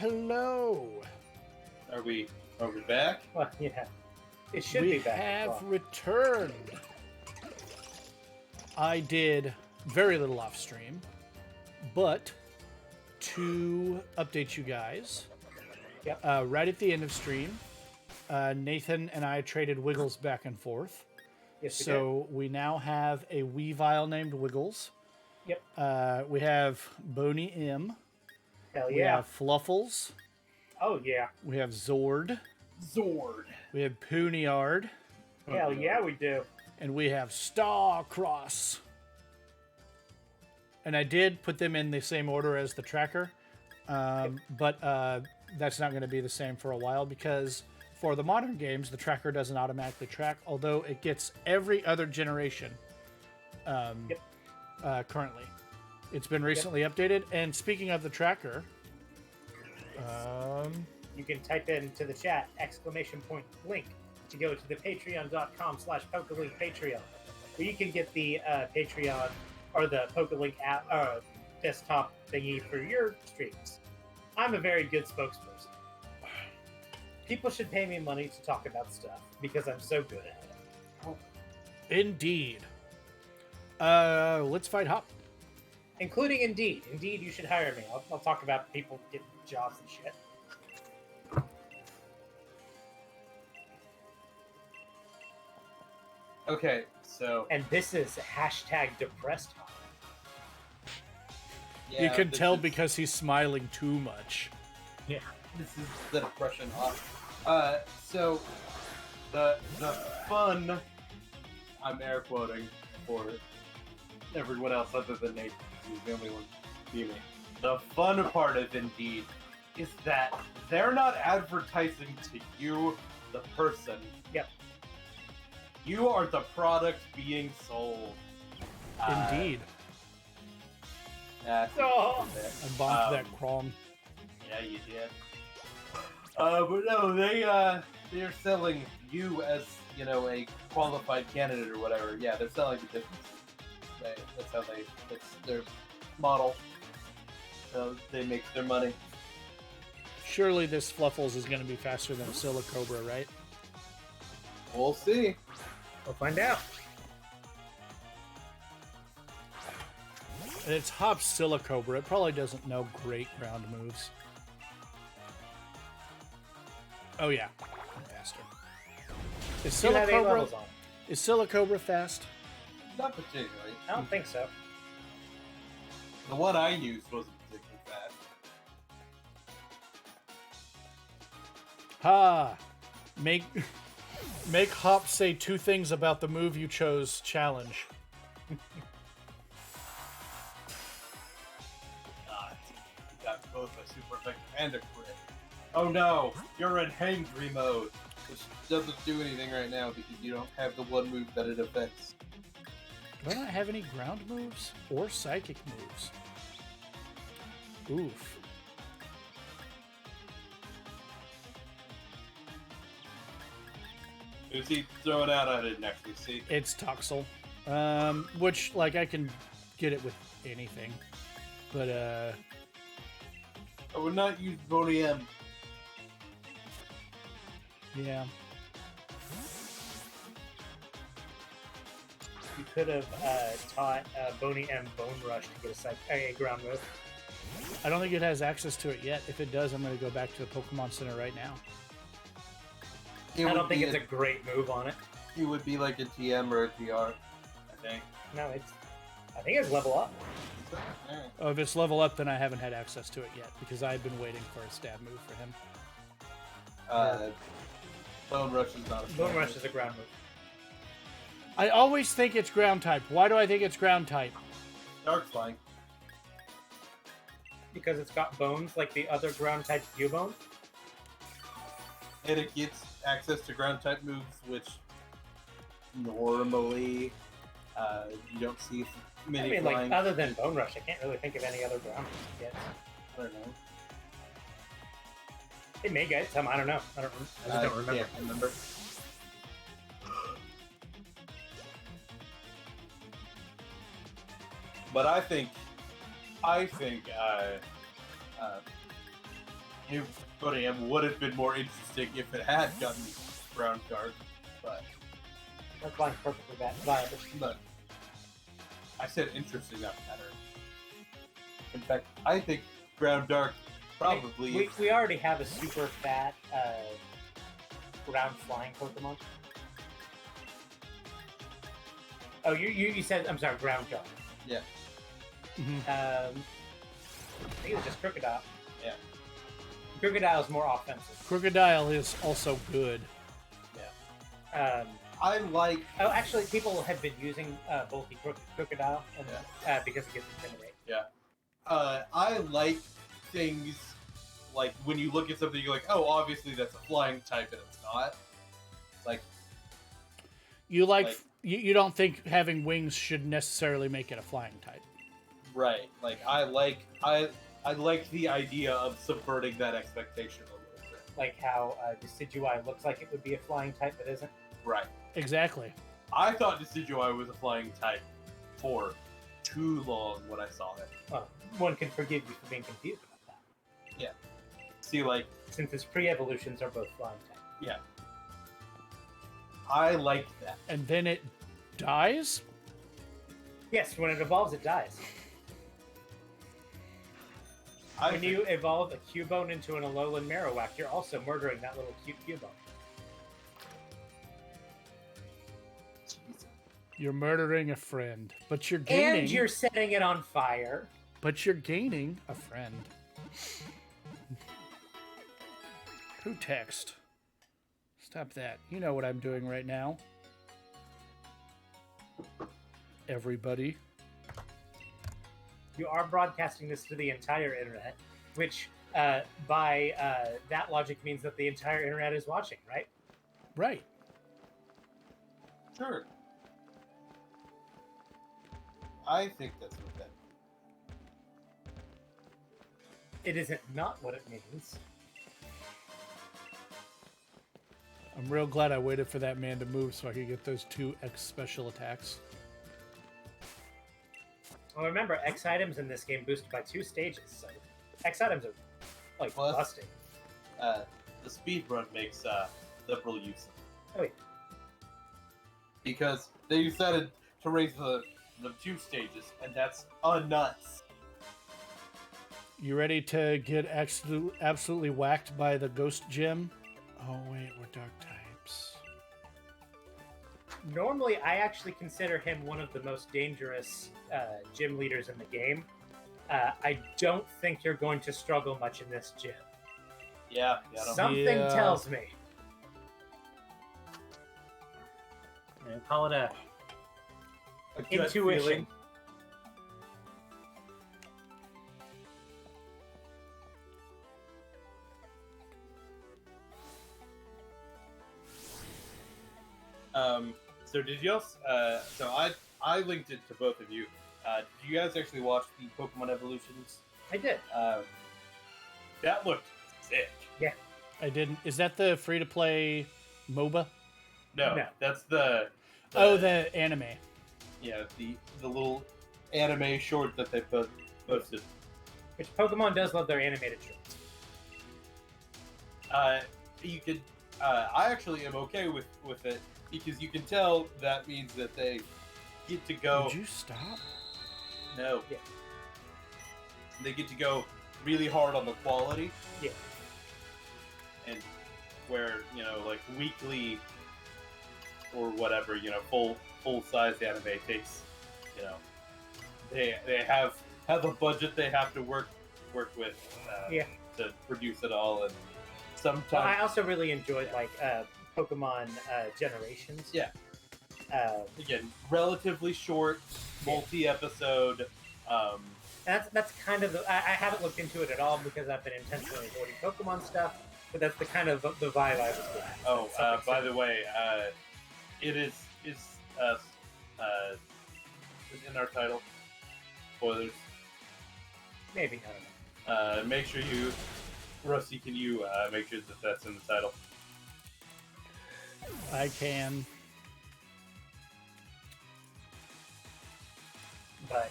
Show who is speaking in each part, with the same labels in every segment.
Speaker 1: hello.
Speaker 2: Are we back?
Speaker 3: Well, yeah. It should be back.
Speaker 1: We have
Speaker 3: as well.
Speaker 1: returned. I did very little off stream, but to update you guys,
Speaker 3: Yep.
Speaker 1: right at the end of stream, Nathan and I traded Wiggles back and forth.
Speaker 3: Yes, we
Speaker 1: So we now have a Weavile named Wiggles.
Speaker 3: did. Yep.
Speaker 1: We have Boney M.
Speaker 3: Hell
Speaker 1: We
Speaker 3: yeah.
Speaker 1: have Fluffles.
Speaker 3: Oh yeah.
Speaker 1: We have Zord.
Speaker 2: Zord.
Speaker 1: We have Puniard.
Speaker 3: Hell yeah, we do.
Speaker 1: And we have Starcross. And I did put them in the same order as the tracker, but that's not going to be the same for a while because for the modern games, the tracker doesn't automatically track, although it gets every other generation currently. It's been recently updated. And speaking of the tracker,
Speaker 3: You can type into the chat !link to go to the patreon.com/PokeLink Patreon, where you can get the Patreon or the PokeLink app desktop thingy for your streams. I'm a very good spokesperson. People should pay me money to talk about stuff because I'm so good at it.
Speaker 1: indeed. Let's fight Hop.
Speaker 3: Including Indeed. Indeed, you should hire me. I'll talk about people getting jobs and shit.
Speaker 2: Okay, so
Speaker 3: And this is #depressed Hop.
Speaker 2: yeah,
Speaker 1: You can
Speaker 2: this
Speaker 1: tell
Speaker 2: is-
Speaker 1: because he's smiling too much.
Speaker 3: Yeah.
Speaker 2: this is the depression off. So the fun, I'm air quoting for everyone else other than Nate, who's the only one beaming. The fun part of Indeed is that they're not advertising to you, the person.
Speaker 3: Yep.
Speaker 2: You are the product being sold.
Speaker 1: Indeed.
Speaker 3: Oh.
Speaker 1: I bonked that Crom.
Speaker 2: Yeah, you did. But no, they're selling you as, you know, a qualified candidate or whatever. Yeah, they're selling the difference. That's how that's their model. So they make their money.
Speaker 1: Surely this Fluffles is going to be faster than Silicobra, right?
Speaker 2: We'll see.
Speaker 3: We'll find out.
Speaker 1: And it's Hop's Silicobra. It probably doesn't know great ground moves. Oh yeah, faster. Is
Speaker 3: You have 8
Speaker 1: Silicobra
Speaker 3: levels on.
Speaker 1: is Silicobra fast?
Speaker 2: Not particularly.
Speaker 3: I don't think so.
Speaker 2: The one I used wasn't particularly fast.
Speaker 1: Ha! Make Hop say 2 things about the move you chose challenge.
Speaker 2: God, you got both a super effective and a crit. Oh no, you're in hangry mode, which doesn't do anything right now because you don't have the one move that it affects.
Speaker 1: Do I not have any ground moves or psychic moves? Oof.
Speaker 2: Who's he throwing out? I didn't actually see.
Speaker 1: It's Toxel. Which, like, I can get it with anything. But,
Speaker 2: I would not use Boney M.
Speaker 1: yeah.
Speaker 3: You could have taught Boney M Bone Rush to get a ground move.
Speaker 1: I don't think it has access to it yet. If it does, I'm going to go back to the Pokemon Center right now.
Speaker 3: I don't think it's a great move on it.
Speaker 2: It would be like a TM or a TR, I think.
Speaker 3: No, I think it's level up.
Speaker 2: Alright.
Speaker 1: Oh, if it's level up, then I haven't had access to it yet because I've been waiting for a stab move for him.
Speaker 2: Bone Rush is not a
Speaker 3: Bone Rush is a ground move.
Speaker 1: I always think it's ground type. Why do I think it's ground type?
Speaker 2: Dark Flying.
Speaker 3: Because it's got bones like the other ground type Cubone.
Speaker 2: And it gets access to ground type moves, which normally you don't see many
Speaker 3: I mean,
Speaker 2: flying.
Speaker 3: like, other than Bone Rush, I can't really think of any other ground moves yet.
Speaker 2: I don't know.
Speaker 3: It may get some, I don't know. I just don't remember.
Speaker 2: Can't remember. But I think would have been more interesting if it had gotten Brown Dark, but
Speaker 3: That's fine, perfectly viable.
Speaker 2: but I said interesting, not better. In fact, I think Brown Dark probably
Speaker 3: We already have a super fat ground flying Pokemon. Oh, you said, I'm sorry, ground jump.
Speaker 2: Yeah.
Speaker 1: Mhm.
Speaker 3: I think it was just Crocodile.
Speaker 2: Yeah.
Speaker 3: Crocodile is more offensive.
Speaker 1: Crocodile is also good.
Speaker 2: I like
Speaker 3: Oh, actually, people have been using bulky Crocodile and, because it gets Intimidate.
Speaker 2: I like things like when you look at something, you're like, oh, obviously that's a flying type, and it's not. Like
Speaker 1: You
Speaker 2: Like-
Speaker 1: you don't think having wings should necessarily make it a flying type.
Speaker 2: right, like I like the idea of subverting that expectation a little bit.
Speaker 3: Like how Decidueye looks like it would be a flying type, but isn't.
Speaker 2: Right.
Speaker 1: Exactly.
Speaker 2: I thought Decidueye was a flying type for too long when I saw it.
Speaker 3: Well, one can forgive you for being confused about that,
Speaker 2: See, like,
Speaker 3: since its pre-evolutions are both flying type.
Speaker 2: yeah. I like that.
Speaker 1: And then it dies?
Speaker 3: Yes, when it evolves, it dies. When you evolve a Cubone into an Alolan Marowak, you're also murdering that little cute Cubone.
Speaker 1: You're murdering a friend, but you're gaining.
Speaker 3: And you're setting it on fire.
Speaker 1: But you're gaining a friend. Who text? Stop that. You know what I'm doing right now. Everybody.
Speaker 3: You are broadcasting this to the entire internet, which by that logic means that the entire internet is watching, right?
Speaker 1: Right.
Speaker 2: Sure. I think that's what that.
Speaker 3: It isn't not what it means.
Speaker 1: I'm real glad I waited for that man to move so I could get those 2 X special attacks.
Speaker 3: Well, remember, X items in this game boosted by 2 stages, so X items are like
Speaker 2: Plus-
Speaker 3: busting.
Speaker 2: The speed run makes liberal use of it.
Speaker 3: Oh, yeah.
Speaker 2: Because they decided to raise the 2 stages, and that's nuts.
Speaker 1: You ready to get absolutely whacked by the ghost gym? Oh wait, we're dark types.
Speaker 3: Normally, I actually consider him one of the most dangerous gym leaders in the game. I don't think you're going to struggle much in this gym.
Speaker 2: Yeah, I don't
Speaker 3: Something
Speaker 1: Yeah.
Speaker 3: tells me. Call it a
Speaker 2: gut
Speaker 3: intuition.
Speaker 2: feeling. So did you else? So I linked it to both of you. Did you guys actually watch the Pokemon Evolutions?
Speaker 3: I did.
Speaker 2: That looked sick.
Speaker 1: I didn't. Is that the free-to-play MOBA?
Speaker 2: No, that's the
Speaker 1: Oh, the anime.
Speaker 2: yeah the little anime short that they posted.
Speaker 3: Which Pokemon does love their animated shorts.
Speaker 2: You could. I actually am okay with it because you can tell that means that they get to go.
Speaker 1: Would you stop?
Speaker 2: No.
Speaker 3: Yeah.
Speaker 2: They get to go really hard on the quality.
Speaker 3: Yeah.
Speaker 2: And where, like weekly or whatever, full size anime takes, they have a budget they have to work with to produce it all, and sometimes
Speaker 3: Well, I also really enjoyed Pokemon Generations.
Speaker 2: Yeah. Again, relatively short, multi-episode.
Speaker 3: That's kind of I haven't looked into it at all because I've been intensely avoiding Pokemon stuff, but that's the kind of the vibe I was getting.
Speaker 2: Oh,
Speaker 3: Something
Speaker 2: by
Speaker 3: similar.
Speaker 2: the way, it is in our title. Spoilers.
Speaker 3: Maybe, I don't know.
Speaker 2: Make sure you, Rusty, can you make sure that that's in the title?
Speaker 1: I can.
Speaker 3: But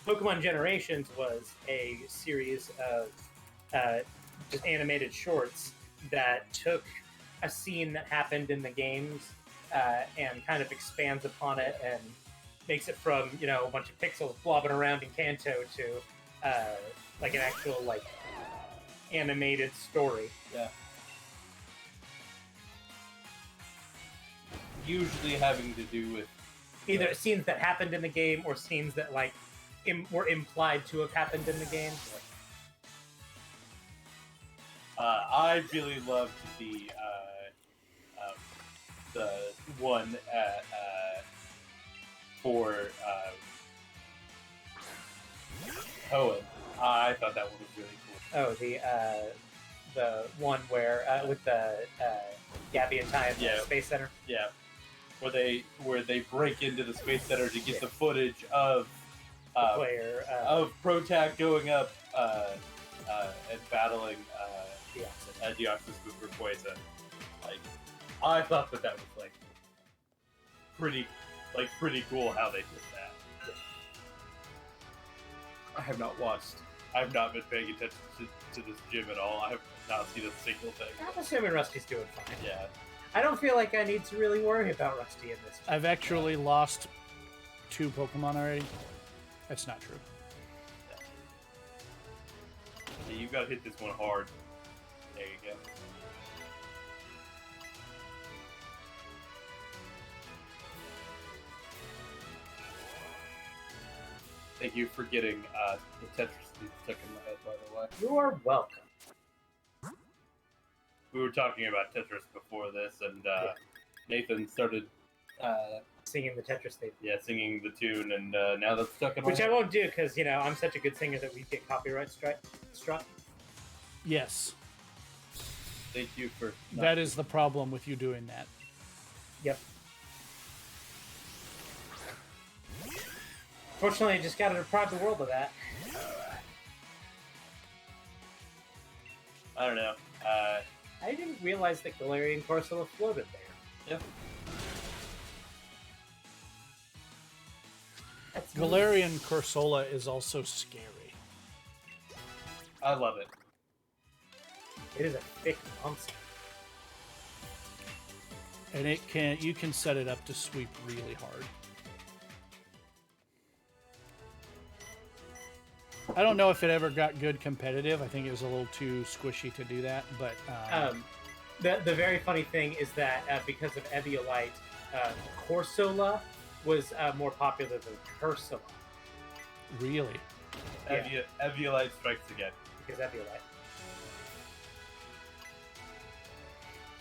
Speaker 3: Pokemon Generations was a series of just animated shorts that took a scene that happened in the games and kind of expands upon it and makes it from a bunch of pixels blobbing around in Kanto to like an actual like animated story.
Speaker 2: Yeah. Usually having to do with
Speaker 3: Either scenes that happened in the game or scenes that like were implied to have happened in the game.
Speaker 2: I really loved the one for Cohen. I thought that one was really cool.
Speaker 3: Oh, the one where with the Gabby and Ty at the Space Center.
Speaker 2: Yeah, where they break into the Space Center to get the footage of
Speaker 3: the player
Speaker 2: of Protac going up and battling Deoxys with Rayquaza. Like, I thought that was like pretty cool how they did that. Yeah. I have not been paying attention to this gym at all. I have not seen a single thing.
Speaker 3: I'm assuming Rusty's doing fine.
Speaker 2: Yeah.
Speaker 3: I don't feel like I need to really worry about Rusty in this.
Speaker 1: I've actually lost 2 Pokemon already. That's not true.
Speaker 2: Yeah, you gotta hit this one hard. There you go. Thank you for getting the Tetris stuck in my head, by the way.
Speaker 3: You are welcome.
Speaker 2: We were talking about Tetris before this, and Nathan started
Speaker 3: singing the Tetris theme.
Speaker 2: Yeah, singing the tune, and now that's stuck in my
Speaker 3: head. Which I won't do because I'm such a good singer that we get copyright struck.
Speaker 1: Yes.
Speaker 2: Thank you for.
Speaker 1: That is the problem with you doing that.
Speaker 3: Yep. Fortunately, I just got to deprive the world of that.
Speaker 2: I don't know.
Speaker 3: I didn't realize that Galarian Corsola floated there.
Speaker 2: Yeah.
Speaker 1: Galarian Corsola is also scary.
Speaker 2: I love it.
Speaker 3: It is a thick monster.
Speaker 1: And you can set it up to sweep really hard. I don't know if it ever got good competitive. I think it was a little too squishy to do that. But
Speaker 3: the very funny thing is that because of Eviolite, Corsola was more popular than Cursola.
Speaker 1: Really?
Speaker 2: Yeah. Eviolite strikes again.
Speaker 3: Because Eviolite.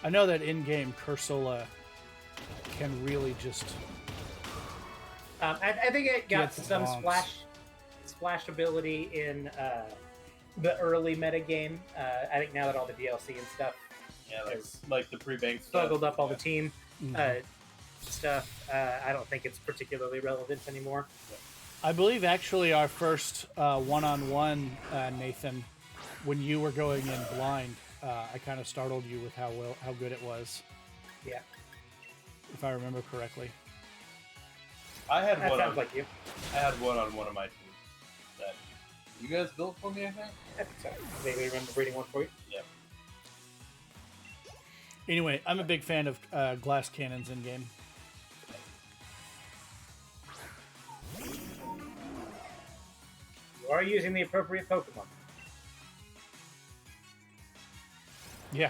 Speaker 1: I know that in-game Cursola can really just...
Speaker 3: I think it got some splash ability in the early meta game. I think now that all the DLC and stuff
Speaker 2: like the pre-bank
Speaker 3: struggled up all the team stuff, I don't think it's particularly relevant anymore.
Speaker 1: I believe actually our first one-on-one, Nathan, when you were going in blind, I kind of startled you with how good it was.
Speaker 3: Yeah.
Speaker 1: If I remember correctly.
Speaker 3: That sounds like you.
Speaker 2: I had one on one of my teams. That you guys built for me, I think?
Speaker 3: I think so. Maybe remember reading one for you?
Speaker 2: Yeah.
Speaker 1: Anyway, I'm a big fan of glass cannons in game.
Speaker 3: You are using the appropriate Pokemon.
Speaker 1: Yeah.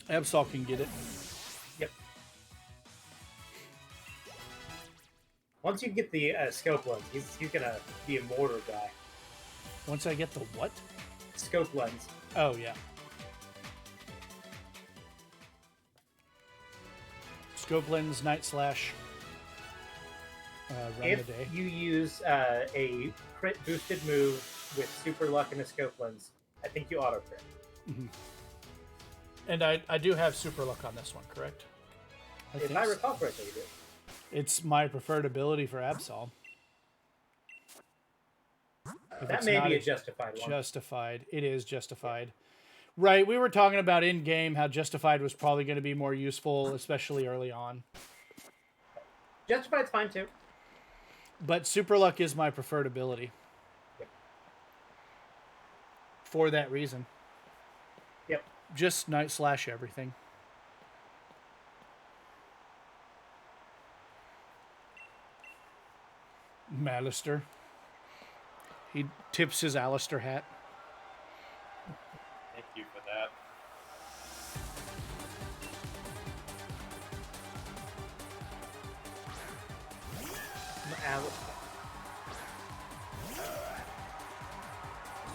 Speaker 1: Absol can get it.
Speaker 3: Yep. Once you get the scope lens, he's gonna be a mortar guy.
Speaker 1: Once I get the what?
Speaker 3: Scope lens.
Speaker 1: Oh, yeah. Scope lens, Night Slash. Run
Speaker 3: If
Speaker 1: the day.
Speaker 3: you use a crit boosted move with Super Luck and a Scope Lens, I think you auto crit.
Speaker 1: Mm-hmm. And I do have Super Luck on this one, correct?
Speaker 3: If I recall correctly, you do.
Speaker 1: It's my preferred ability for Absol.
Speaker 3: That may be a justified one.
Speaker 1: Justified. It is justified. Right, we were talking about in-game how justified was probably going to be more useful, especially early on.
Speaker 3: Justified's fine, too.
Speaker 1: But Super Luck is my preferred ability.
Speaker 3: Yep.
Speaker 1: For that reason.
Speaker 3: Yep.
Speaker 1: Just Night Slash everything. Malister. He tips his Alistair hat.
Speaker 2: Thank you for that.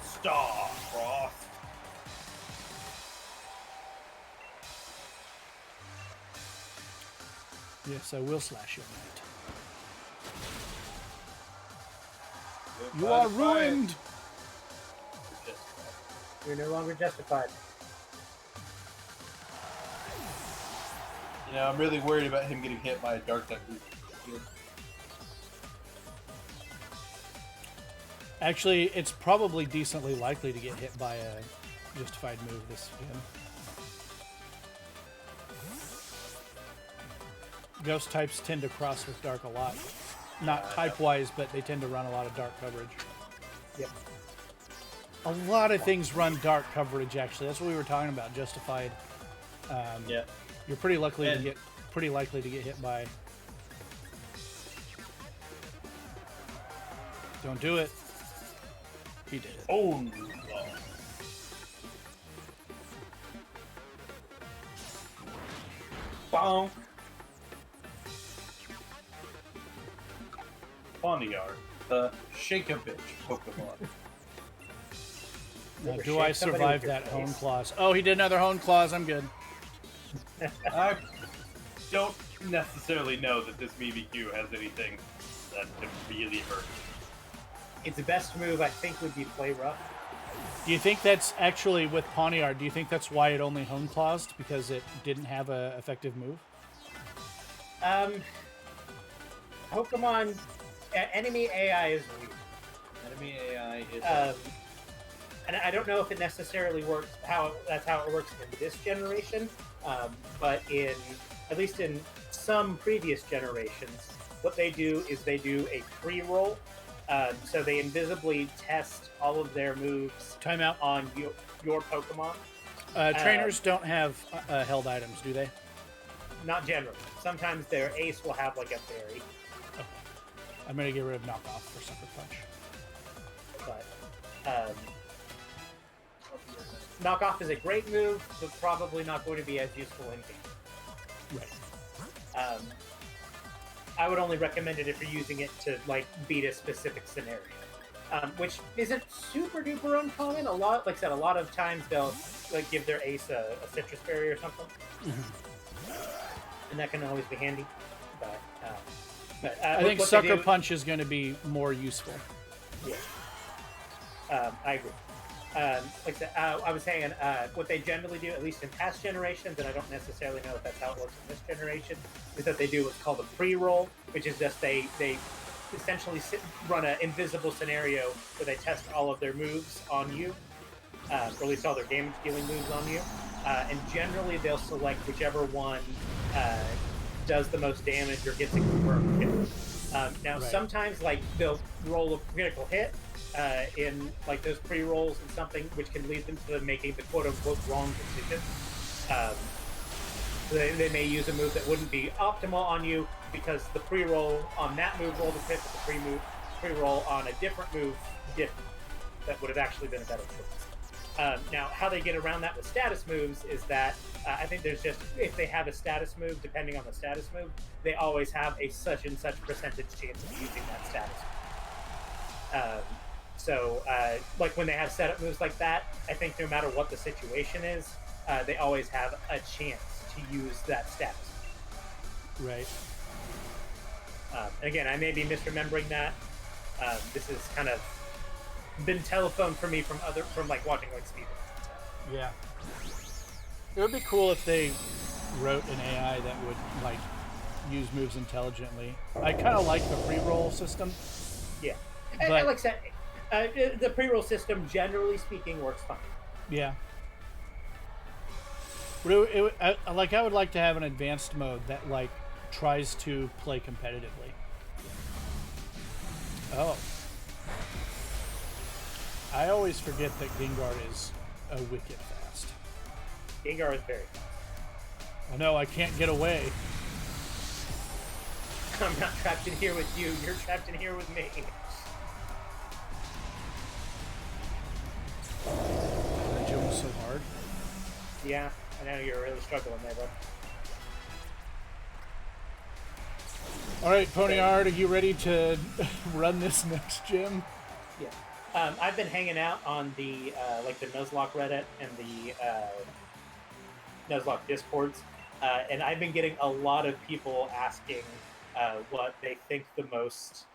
Speaker 2: Star Frost.
Speaker 1: Yes, I will slash your knight. You
Speaker 2: Goodbye
Speaker 1: are
Speaker 2: to
Speaker 1: ruined!
Speaker 2: Just-
Speaker 3: You're no longer justified.
Speaker 2: You know, I'm really worried about him getting hit by a dark type.
Speaker 1: Actually, it's probably decently likely to get hit by a justified move this game. Ghost types tend to cross with dark a lot. Not type-wise, but they tend to run a lot of dark coverage.
Speaker 3: Yep.
Speaker 1: A lot of things run dark coverage, actually. That's what we were talking about, justified.
Speaker 2: Yeah.
Speaker 1: You're pretty likely to
Speaker 2: And-
Speaker 1: get hit by. Don't do it. He did it.
Speaker 2: Oh, bonk. Poniard, the Shake-a-Bitch Pokemon.
Speaker 1: Now,
Speaker 3: Ever
Speaker 1: do I
Speaker 3: shake somebody
Speaker 1: survive
Speaker 3: with your
Speaker 1: that Hone
Speaker 3: face?
Speaker 1: Claws? Oh, he did another Hone Claws. I'm good.
Speaker 2: I don't necessarily know that this BBQ has anything that could really hurt.
Speaker 3: Its best move, I think, would be Play Rough.
Speaker 1: Do you think that's actually with Poniard? Do you think that's why it only Hone Clawsed? Because it didn't have a effective move?
Speaker 3: Pokemon enemy AI is weird.
Speaker 2: Enemy AI is.
Speaker 3: And I don't know if it necessarily works that's how it works in this generation, but at least in some previous generations, what they do is they do a pre-roll. So they invisibly test all of their moves
Speaker 1: Timeout.
Speaker 3: on your Pokemon.
Speaker 1: Trainers don't have held items, do they?
Speaker 3: Not generally. Sometimes their ace will have like a fairy,
Speaker 1: I'm going to get rid of Knockoff for Sucker Punch.
Speaker 3: but knockoff is a great move, but probably not going to be as useful in game.
Speaker 1: Right.
Speaker 3: I would only recommend it if you're using it to like beat a specific scenario, which isn't super duper uncommon. A lot of times they'll like give their ace a citrus berry or something, and that can always be handy. But
Speaker 1: I think
Speaker 3: what they
Speaker 1: Sucker
Speaker 3: do-
Speaker 1: Punch is going to be more useful.
Speaker 3: Yeah, I agree. Like I said, I was saying, what they generally do, at least in past generations, and I don't necessarily know if that's how it works in this generation, is that they do what's called a pre-roll, which is just they essentially run an invisible scenario where they test all of their moves on you, or at least all their damage-dealing moves on you, and generally they'll select whichever one does the most damage or gets a confirmed hit. Now,
Speaker 1: Right.
Speaker 3: sometimes like they'll roll a critical hit in like those pre-rolls and something, which can lead them to making the quote-unquote wrong decision. They may use a move that wouldn't be optimal on you because the pre-roll on that move rolled a hit, but the pre-roll on a different move didn't. That would have actually been a better choice. Now, how they get around that with status moves is that I think there's just, if they have a status move, depending on the status move, they always have a such and such percentage chance of using that status move. So, like when they have setup moves like that, I think no matter what the situation is, they always have a chance to use that status.
Speaker 1: Right.
Speaker 3: Again, I may be misremembering that. This has kind of been telephoned for me from like watching like speedruns.
Speaker 1: Yeah. It would be cool if they wrote an AI that would like use moves intelligently. I kind of like the pre-roll system.
Speaker 3: Yeah,
Speaker 1: But-
Speaker 3: and like I said, the pre-roll system, generally speaking, works fine.
Speaker 1: Yeah. But I would like to have an advanced mode that like tries to play competitively. Oh. I always forget that Gengar is a wicked fast.
Speaker 3: Gengar is very fast.
Speaker 1: Oh no, I can't get away.
Speaker 3: I'm not trapped in here with you. You're trapped in here with me.
Speaker 1: That gym was so hard.
Speaker 3: Yeah, I know you're really struggling there, bud.
Speaker 1: All right, Ponyard, are you ready to run this next gym?
Speaker 3: Yeah. I've been hanging out on the like the Nuzlocke Reddit and the Nuzlocke Discords, and I've been getting a lot of people asking what they think the most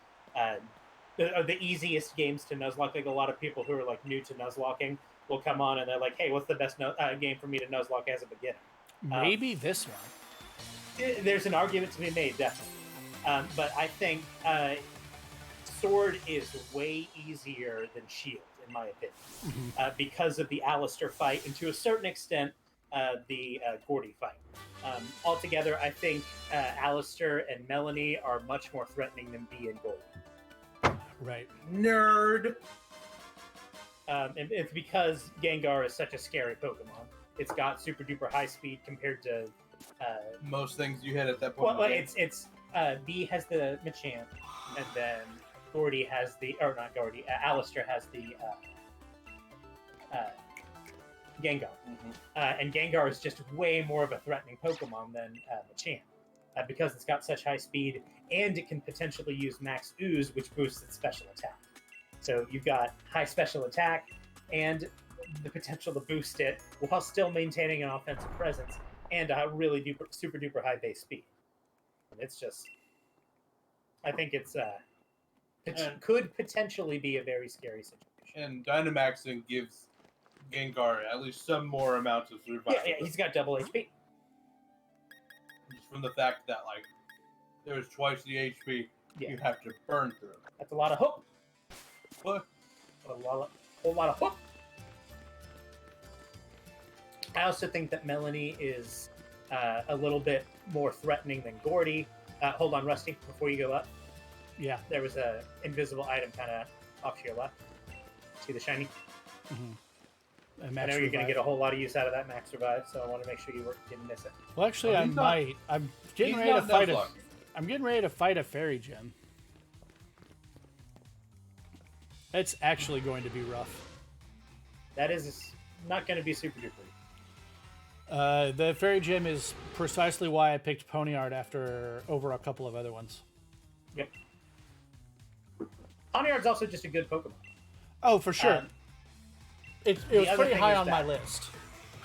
Speaker 3: the easiest games to Nuzlocke. Like a lot of people who are like new to Nuzlocking will come on and they're like, "Hey, what's the best game for me to Nuzlocke as a beginner?"
Speaker 1: Maybe this one.
Speaker 3: There's an argument to be made, definitely, but I think Sword is way easier than Shield, in my opinion, because of the Alistair fight and to a certain extent the Gordy fight. Altogether, I think Alistair and Melanie are much more threatening than Bee and Gold.
Speaker 1: Right.
Speaker 3: Nerd! And it's because Gengar is such a scary Pokemon. It's got super duper high speed compared to
Speaker 2: Most things you hit at that point.
Speaker 3: well, it's Bee has the Machamp, and then Gordy has the, or not Gordy, Alistair has the Gengar. And Gengar is just way more of a threatening Pokemon than Machamp, because it's got such high speed, and it can potentially use Max Ooze, which boosts its special attack. So you've got high special attack, and the potential to boost it while still maintaining an offensive presence, and a really super duper high base speed. And it's just, I think it's could potentially be a very scary situation.
Speaker 2: And Dynamaxing gives Gengar at least some more amounts of survival.
Speaker 3: Yeah, he's got double HP.
Speaker 2: Just from the fact that, like, there's twice the HP you have to burn through.
Speaker 3: That's a lot of hook.
Speaker 2: What?
Speaker 3: A whole lot of hook. I also think that Melanie is a little bit more threatening than Gordy. Hold on, Rusty, before you go up.
Speaker 1: Yeah.
Speaker 3: There was a invisible item kind of off to your left. See the shiny?
Speaker 1: Mm-hmm.
Speaker 3: I know you're going to get a whole lot of use out of that Max Revive, so I want to make sure you didn't miss it.
Speaker 1: Well, actually, I might. I'm getting ready to fight a. I'm getting ready to fight a fairy gym. It's actually going to be rough.
Speaker 3: That is not going to be super duper.
Speaker 1: The fairy gym is precisely why I picked Ponyard over a couple of other ones.
Speaker 3: Yep. Ponyard's also just a good Pokemon.
Speaker 1: Oh, for sure. It was pretty high on my list.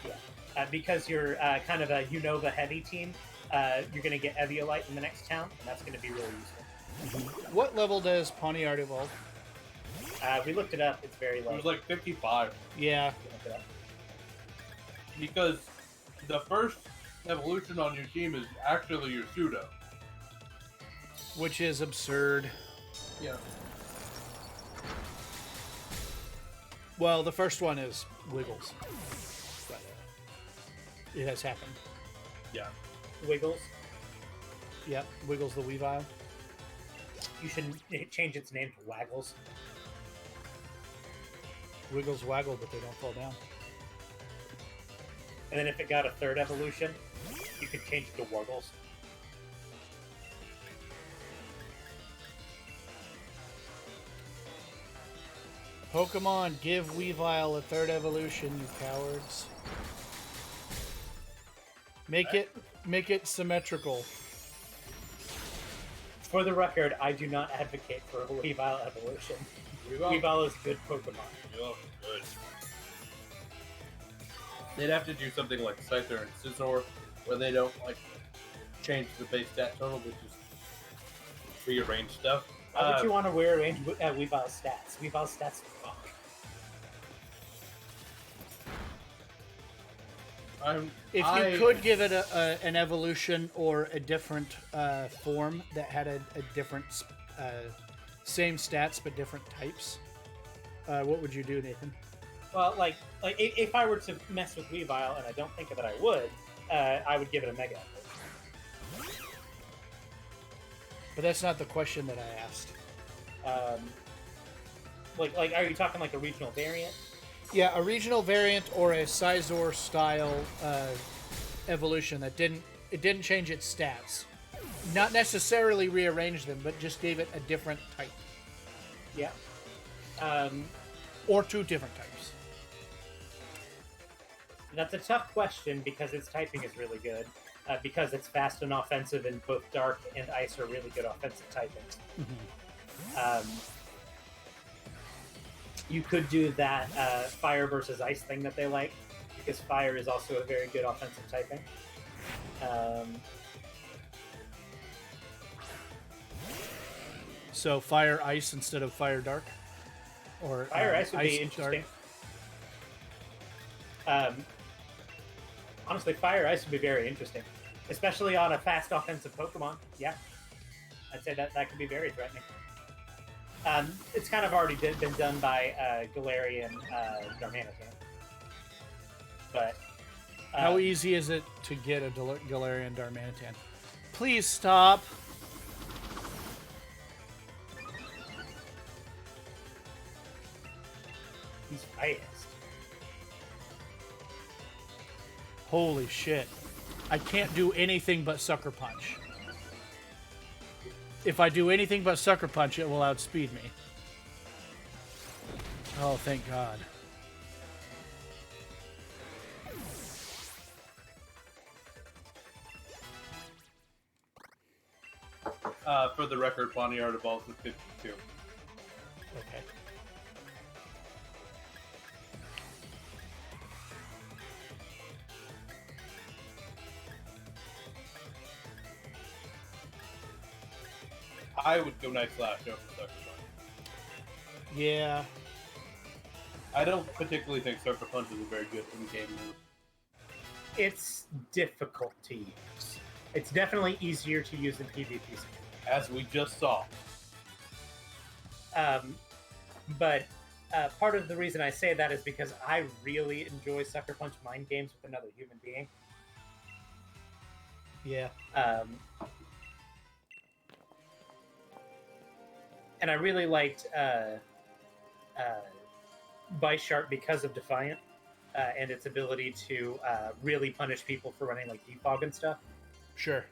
Speaker 3: Yeah. Because you're kind of a Unova heavy team, you're going to get Eviolite in the next town, and that's going to be really useful.
Speaker 1: What level does Ponyard evolve?
Speaker 3: We looked it up. It's very low.
Speaker 2: It was like 55.
Speaker 1: Yeah.
Speaker 2: Because the first evolution on your team is actually your pseudo.
Speaker 1: Which is absurd.
Speaker 2: Yeah.
Speaker 1: Well, the first one is Wiggles. But, it has happened.
Speaker 2: Yeah.
Speaker 3: Wiggles.
Speaker 1: Yep, Wiggles the Weavile.
Speaker 3: You should change its name to Waggles.
Speaker 1: Wiggles waggle, but they don't fall down.
Speaker 3: And then if it got a third evolution, you could change it to Wargles.
Speaker 1: Pokemon, give Weavile a third evolution, you cowards. Make it symmetrical.
Speaker 3: For the record, I do not advocate for a Weavile evolution. Weavile is a good Pokemon.
Speaker 2: Yeah, good. They'd have to do something like Scyther and Scizor, where they don't like change the base stat total, but just rearrange stuff.
Speaker 3: Why would you want to rearrange Weavile's stats? Weavile's stats fuck.
Speaker 1: If you could give it an evolution or a different form that had a different, same stats but different types, what would you do, Nathan?
Speaker 3: Well, like if I were to mess with Weavile, and I don't think that I would give it a Mega evolution.
Speaker 1: But that's not the question that I asked.
Speaker 3: Um, like, are you talking like a regional variant?
Speaker 1: Yeah, a regional variant or a Sizor style evolution that didn't change its stats. Not necessarily rearrange them, but just gave it a different type.
Speaker 3: Yeah. Um,
Speaker 1: Or two different types.
Speaker 3: That's a tough question because its typing is really good. Because it's fast and offensive, and both Dark and Ice are really good offensive typings. You could do that Fire versus Ice thing that they like, because Fire is also a very good offensive typing.
Speaker 1: So Fire Ice instead of Fire Dark? Or
Speaker 3: Fire Ice would be interesting. Honestly, Fire Ice would be very interesting, especially on a fast offensive Pokemon. Yeah, I'd say that could be very threatening. It's kind of already been done by Galarian Darmanitan. But
Speaker 1: how easy is it to get a Galarian Darmanitan? Please stop.
Speaker 3: He's fast.
Speaker 1: Holy shit. I can't do anything but Sucker Punch. If I do anything but Sucker Punch, it will outspeed me. Oh, thank God.
Speaker 2: For the record, Bonnier evolves with 52.
Speaker 1: Okay.
Speaker 2: I would go Night Slash over Sucker Punch.
Speaker 1: Yeah.
Speaker 2: I don't particularly think Sucker Punch is a very good in-game move.
Speaker 3: It's difficult to use. It's definitely easier to use in PvP.
Speaker 2: As we just saw.
Speaker 3: But part of the reason I say that is because I really enjoy Sucker Punch mind games with another human being.
Speaker 1: Yeah.
Speaker 3: And I really liked Bisharp because of Defiant and its ability to really punish people for running like Defog and stuff.
Speaker 1: Sure.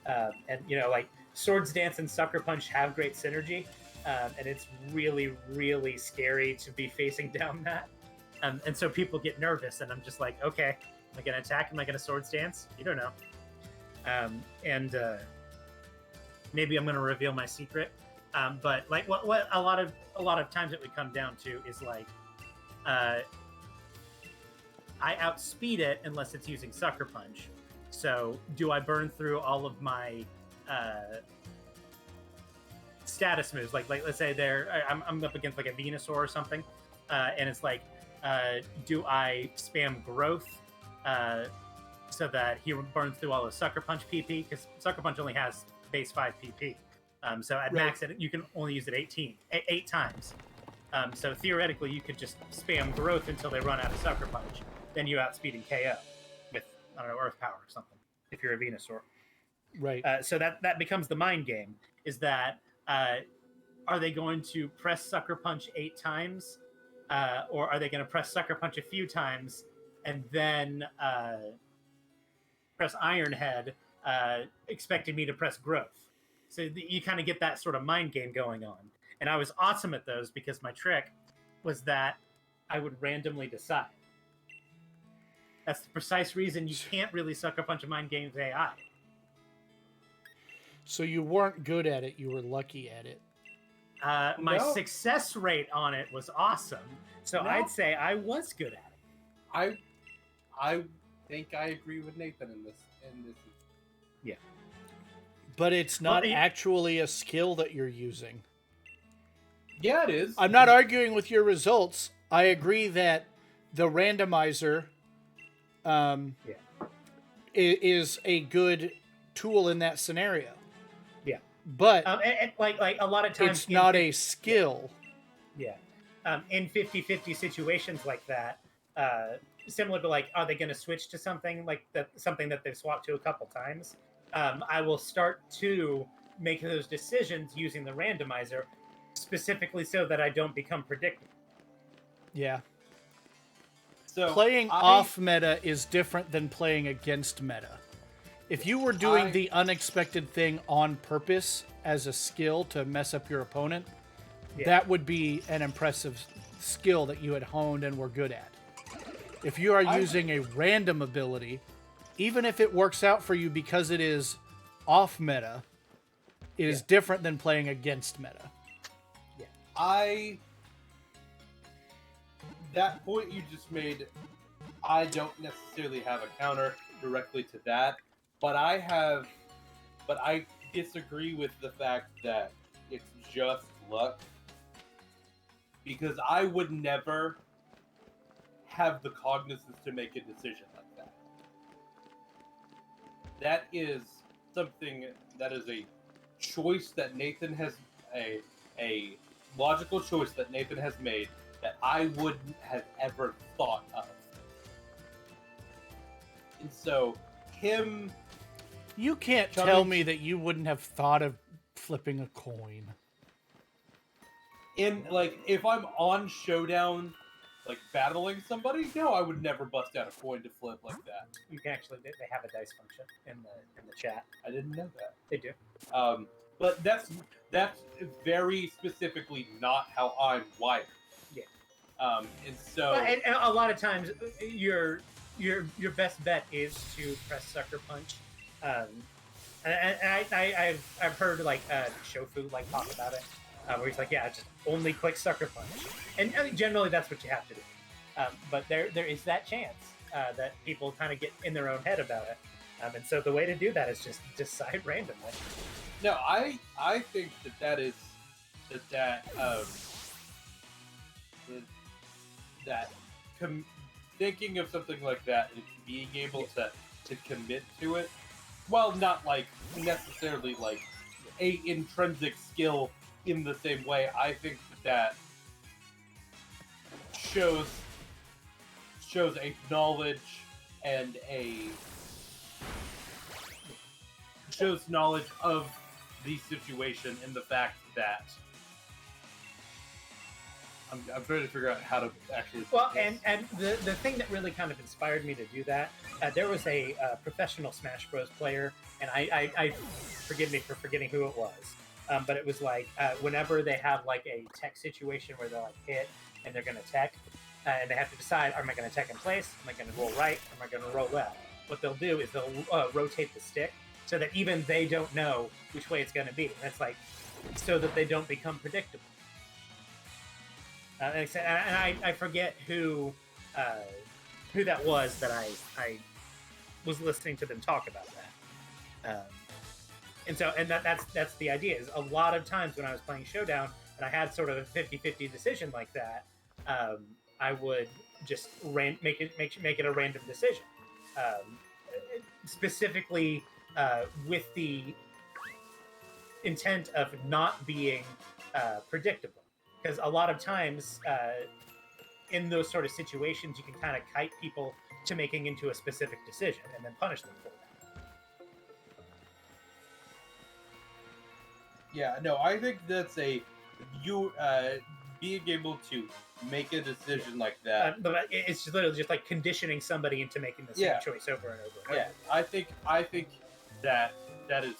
Speaker 3: And, you know, like Swords Dance and Sucker Punch have great synergy. And it's really, really scary to be facing down that. And so people get nervous, and I'm just like, okay, am I going to attack? Am I going to Swords Dance? You don't know. And maybe I'm going to reveal my secret. But like what a lot of times it would come down to is like, I outspeed it unless it's using Sucker Punch. So do I burn through all of my status moves? Like let's say I'm up against like a Venusaur or something, and it's like, do I spam Growth so that he burns through all the Sucker Punch PP? Because Sucker Punch only has base 5 PP. So at max, you can only use it 8 times. So theoretically, you could just spam Growth until they run out of Sucker Punch. Then you outspeed and KO with, I don't know, Earth Power or something, if you're a Venusaur.
Speaker 1: Right.
Speaker 3: So that becomes the mind game, is that are they going to press Sucker Punch 8 times? Or are they going to press Sucker Punch a few times and then press Iron Head, expecting me to press Growth? So you kind of get that sort of mind game going on. And I was awesome at those because my trick was that I would randomly decide. That's the precise reason you can't really Sucker Punch a mind games AI.
Speaker 1: So you weren't good at it, you were lucky at it.
Speaker 3: My success rate on it was awesome. So I'd say I was good at
Speaker 2: it. I think I agree with Nathan in this.
Speaker 3: Yeah.
Speaker 1: But it's not actually a skill that you're using.
Speaker 2: Yeah, it is.
Speaker 1: I'm not arguing with your results. I agree that the randomizer is a good tool in that scenario.
Speaker 3: Yeah.
Speaker 1: But
Speaker 3: and like a lot of times
Speaker 1: it's not a skill.
Speaker 3: Yeah. In 50-50 situations like that, similar to like, are they going to switch to something like that, something that they've swapped to a couple times? I will start to make those decisions using the randomizer, specifically so that I don't become predictable.
Speaker 1: Yeah.
Speaker 2: So
Speaker 1: Playing off meta is different than playing against meta. If you were doing the unexpected thing on purpose as a skill to mess up your opponent, that would be an impressive skill that you had honed and were good at. If you are using a random ability, even if it works out for you because it is off meta, it is different than playing against meta.
Speaker 2: Yeah. That point you just made, I don't necessarily have a counter directly to that, but I disagree with the fact that it's just luck, because I would never have the cognizance to make a decision like that. That is something that is a choice that Nathan has, a logical choice that Nathan has made that I wouldn't have ever thought of. And so, him...
Speaker 1: You can't tell me that you wouldn't have thought of flipping a coin.
Speaker 2: If I'm on Showdown, battling somebody, no, I would never bust out a coin to flip like that.
Speaker 3: You can actually, they have a dice function in the chat.
Speaker 2: I didn't know that.
Speaker 3: They do.
Speaker 2: But that's very specifically not how I'm wired.
Speaker 3: Yeah.
Speaker 2: And so,
Speaker 3: and a lot of times, your best bet is to press Sucker Punch. I've heard Shofu talk about it, where he's like, yeah, just only click Sucker Punch, and generally that's what you have to do. But there is that chance that people kind of get in their own head about it, and so the way to do that is just decide randomly.
Speaker 2: No, I think thinking of something like that and being able to commit to it, while not necessarily a intrinsic skill in the same way, I think that shows a knowledge and shows knowledge of the situation, and the fact that I'm trying to figure out how to actually.
Speaker 3: Well, and the thing that really kind of inspired me to do that, there was a professional Smash Bros. Player, and I forgive me for forgetting who it was, but it was whenever they have a tech situation where they're hit and they're going to tech, and they have to decide, am I going to tech in place? Am I going to roll right? Am I going to roll left? What they'll do is they'll rotate the stick so that even they don't know which way it's going to be. That's so that they don't become predictable. And I forget who that was that I was listening to them talk about that. And that's the idea. Is a lot of times when I was playing Showdown and I had sort of a 50-50 decision like that, I would just make it a random decision, specifically with the intent of not being predictable. Because a lot of times, in those sort of situations, you can kind of kite people to making into a specific decision and then punish them for that.
Speaker 2: Yeah, no, I think that's being able to make a decision like that.
Speaker 3: But it's just literally just conditioning somebody into making the same choice over and over.
Speaker 2: Yeah, I think that is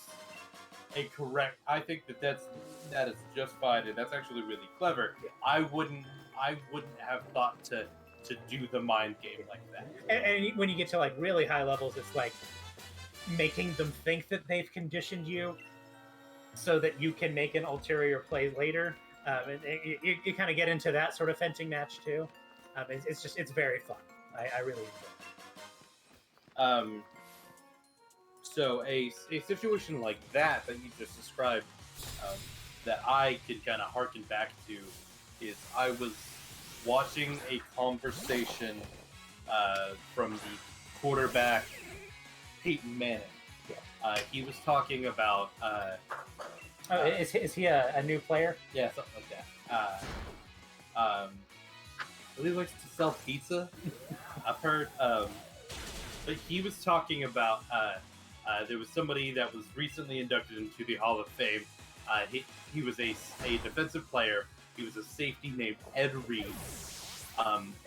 Speaker 2: a correct. I think that is just fine, and that's actually really clever. Yeah. I wouldn't have thought to do the mind game like that.
Speaker 3: And when you get to really high levels, it's making them think that they've conditioned you, so that you can make an ulterior play later. You kind of get into that sort of fencing match too. It's very fun. I really enjoy it.
Speaker 2: So a situation like that you just described, that I could kind of harken back to, is I was watching a conversation from the quarterback Peyton Manning. Yeah. He was talking about.
Speaker 3: Is he a new player?
Speaker 2: Yeah, something like that. Really likes to sell pizza. I've heard. But he was talking about There was somebody that was recently inducted into the Hall of Fame. He was a defensive player. He was a safety named Ed Reed.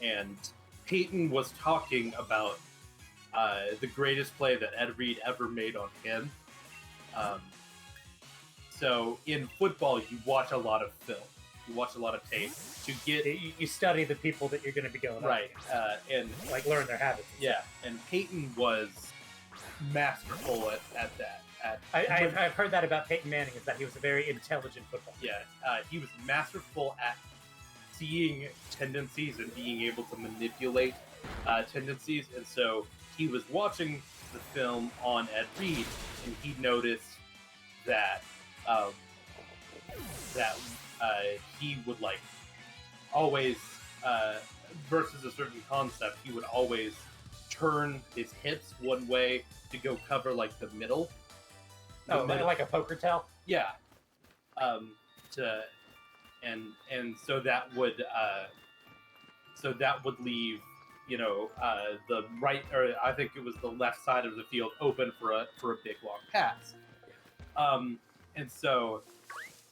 Speaker 2: And Peyton was talking about the greatest play that Ed Reed ever made on him. So in football, you watch a lot of film. You watch a lot of tape to get...
Speaker 3: You study the people that you're going to be going
Speaker 2: right, and
Speaker 3: like learn their habits.
Speaker 2: Yeah, and Peyton was masterful at that.
Speaker 3: I've heard that about Peyton Manning, is that he was a very intelligent football player.
Speaker 2: Yeah, he was masterful at seeing tendencies and being able to manipulate tendencies. And so he was watching the film on Ed Reed, and he noticed that he would like always versus a certain concept, he would always turn his hips one way to go cover like the middle.
Speaker 3: Like a poker tell?
Speaker 2: Yeah. And so that would leave, the right, or I think it was the left side of the field open for a big long pass. And so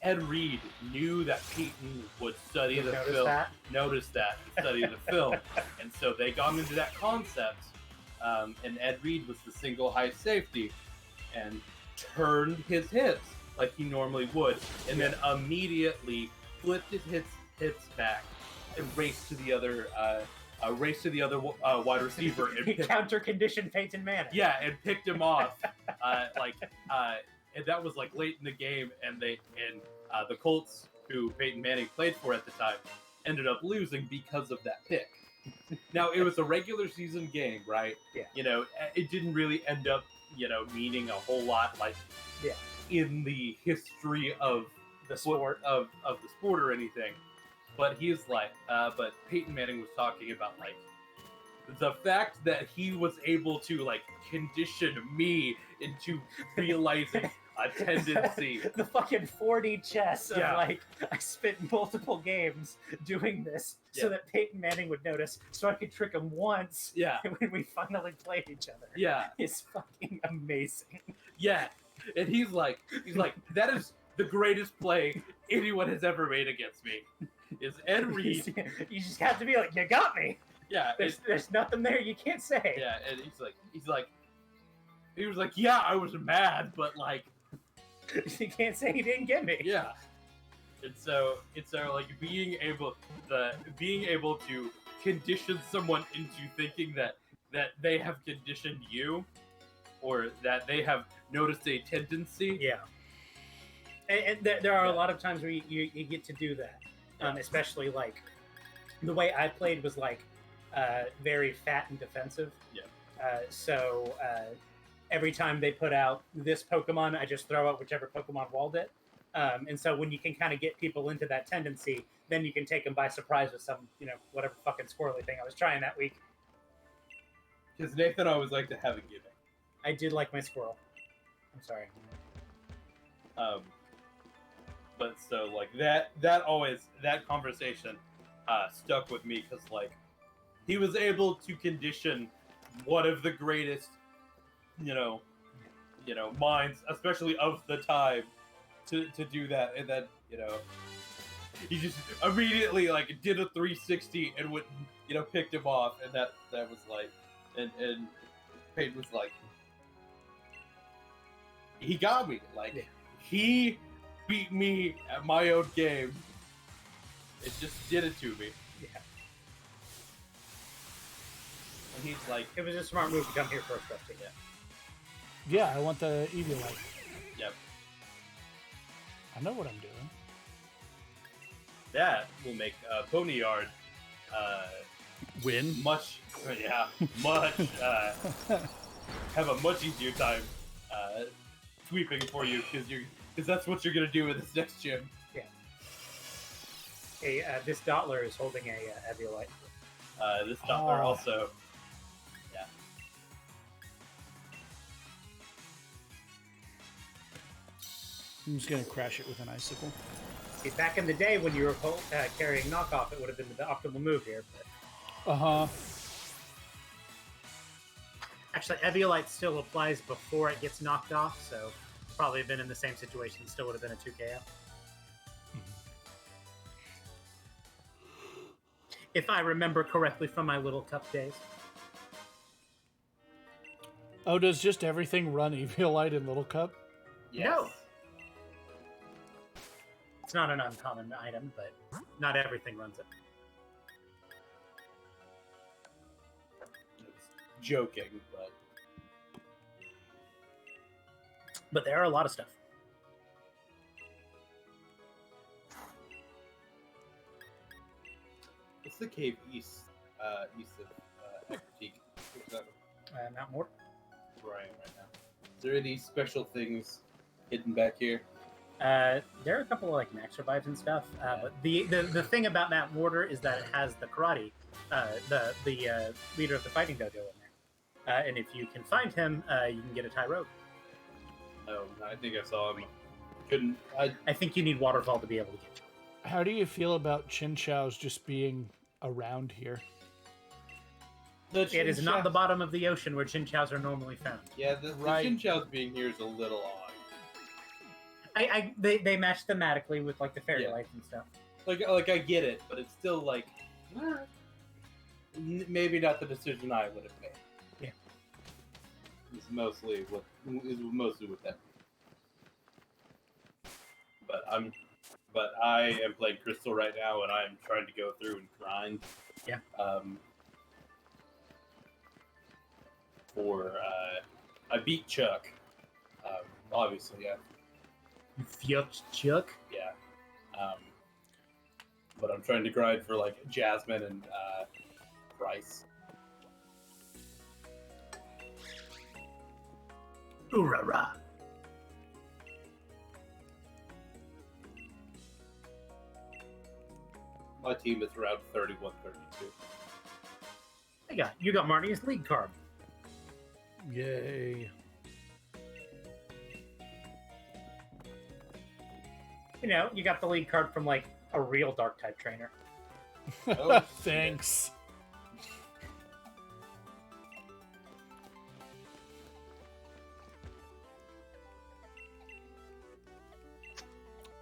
Speaker 2: Ed Reed knew that Peyton would study the film, notice that, and study the film. And so they got into that concept, and Ed Reed was the single high safety, and turned his hips like he normally would, and then immediately flipped his hips back and raced to the other wide receiver and
Speaker 3: counter conditioned Peyton Manning.
Speaker 2: Yeah, and picked him off. And that was like late in the game, and the Colts, who Peyton Manning played for at the time, ended up losing because of that pick. Now it was a regular season game, right?
Speaker 3: Yeah.
Speaker 2: It didn't really end up meaning a whole lot, like in the history of
Speaker 3: the sport
Speaker 2: of the sport or anything. But he's like, but Peyton Manning was talking about like the fact that he was able to like condition me into realizing a tendency.
Speaker 3: The fucking 4D chess of like, I spent multiple games doing this so that Peyton Manning would notice, so I could trick him once when we finally played each other.
Speaker 2: Yeah.
Speaker 3: It's fucking amazing.
Speaker 2: Yeah. And he's like, that is the greatest play anyone has ever made against me. Is Ed Reed.
Speaker 3: You just have to be like, you got me.
Speaker 2: Yeah.
Speaker 3: There's nothing there you can't say.
Speaker 2: Yeah, and he was like, yeah, I was mad, but like,
Speaker 3: you can't say he didn't get me.
Speaker 2: Yeah. And so like being able to condition someone into thinking that they have conditioned you, or that they have noticed a tendency.
Speaker 3: Yeah. And there are a lot of times where you get to do that. Especially like the way I played was like very fat and defensive.
Speaker 2: Yeah.
Speaker 3: So every time they put out this Pokemon, I just throw out whichever Pokemon walled it. And so when you can kind of get people into that tendency, then you can take them by surprise with some, whatever fucking squirrely thing I was trying that week.
Speaker 2: Because Nathan always liked to have a gimmick.
Speaker 3: I did like my squirrel. I'm sorry.
Speaker 2: But so like that conversation stuck with me, because like he was able to condition one of the greatest minds, especially of the time, to do that. And then he just immediately like did a 360 and went picked him off, and that was like, and Peyton was like, he got me, like he beat me at my own game. It just did it to me.
Speaker 3: Yeah.
Speaker 2: And he's like,
Speaker 3: it was a smart move to come here first, Rusty.
Speaker 1: Yeah, I want the Eviolite.
Speaker 2: Yep.
Speaker 1: I know what I'm doing.
Speaker 2: That will make Ponyard
Speaker 1: win
Speaker 2: much have a much easier time sweeping for you, because that's what you're gonna do in this next gym.
Speaker 3: Yeah. Hey, this Dottler is holding a Eviolite.
Speaker 2: This Dottler also. Yeah.
Speaker 1: I'm just gonna crash it with an icicle.
Speaker 3: See, back in the day when you were carrying knockoff, it would have been the optimal move here. But... Actually, Eviolite still applies before it gets knocked off, so probably been in the same situation. Still would have been a 2KO. If I remember correctly from my Little Cup days.
Speaker 1: Oh, does just everything run Eviolite in Little Cup?
Speaker 2: Yes.
Speaker 3: No. It's not an uncommon item, but not everything runs it.
Speaker 2: It's joking, but
Speaker 3: There are a lot of stuff.
Speaker 2: what's the cave east of Critique?
Speaker 3: Mount Mort.
Speaker 2: Where I am right now. Is there any special things hidden back here?
Speaker 3: There are a couple of like max revives and stuff, but the thing about Mount Mortar is that it has the karate, the leader of the fighting dojo in there, and if you can find him, you can get a tie rogue.
Speaker 2: Oh, I think I saw him.
Speaker 3: I think you need waterfall to be able to get you.
Speaker 1: How do you feel about Chinchows just being around here?
Speaker 3: It is not the bottom of the ocean where chinchows are normally found.
Speaker 2: Yeah, the Chinchows being here is a little odd.
Speaker 3: They match thematically with like the fairy life and stuff.
Speaker 2: Like I get it, but it's still like maybe not the decision I would have made.
Speaker 3: Yeah,
Speaker 2: It's mostly with them. But I am playing Crystal right now, and I'm trying to go through and grind.
Speaker 3: Yeah.
Speaker 2: I beat Chuck. Obviously, yeah.
Speaker 3: You fucked Chuck?
Speaker 2: Yeah. But I'm trying to grind for like Jasmine and Bryce.
Speaker 3: Oorah.
Speaker 2: My team is around 31, 32.
Speaker 3: You got Marty's league card.
Speaker 1: Yay.
Speaker 3: You know, you got the league card from like a real dark type trainer.
Speaker 2: Oh,
Speaker 1: Thanks.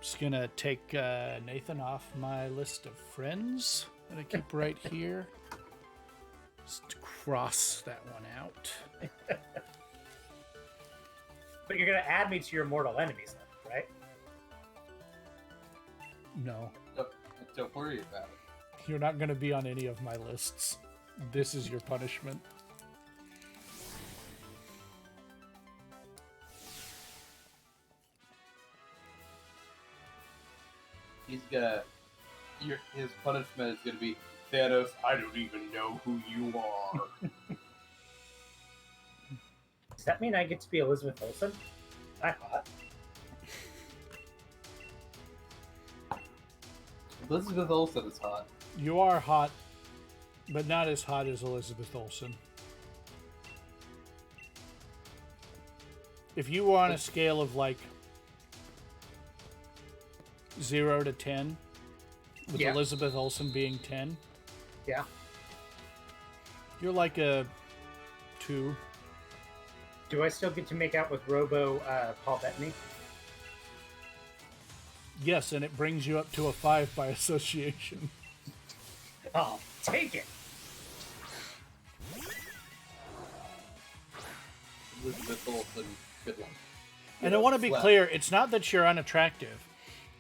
Speaker 1: Just gonna take Nathan off my list of friends that I keep right here. Just cross that one out.
Speaker 3: But you're gonna add me to your mortal enemies list, right?
Speaker 1: No,
Speaker 2: Don't worry about it.
Speaker 1: you're not gonna be on any of my lists. This is your punishment.
Speaker 2: His punishment is gonna be Thanos. I don't even know who you are.
Speaker 3: Does that mean I get to be Elizabeth Olsen? I hot.
Speaker 2: Elizabeth Olsen is hot.
Speaker 1: You are hot, but not as hot as Elizabeth Olsen. If you were on a scale of like 0 to 10, with
Speaker 3: Yeah.
Speaker 1: Elizabeth Olsen being 10,
Speaker 3: Yeah.
Speaker 1: you're like a 2.
Speaker 3: Do I still get to make out with Robo Paul Bettany?
Speaker 1: Yes, and it brings you up to a 5 by association.
Speaker 3: Oh, take it!
Speaker 2: Elizabeth Olsen, good one.
Speaker 1: And I want to be clear, it's not that you're unattractive.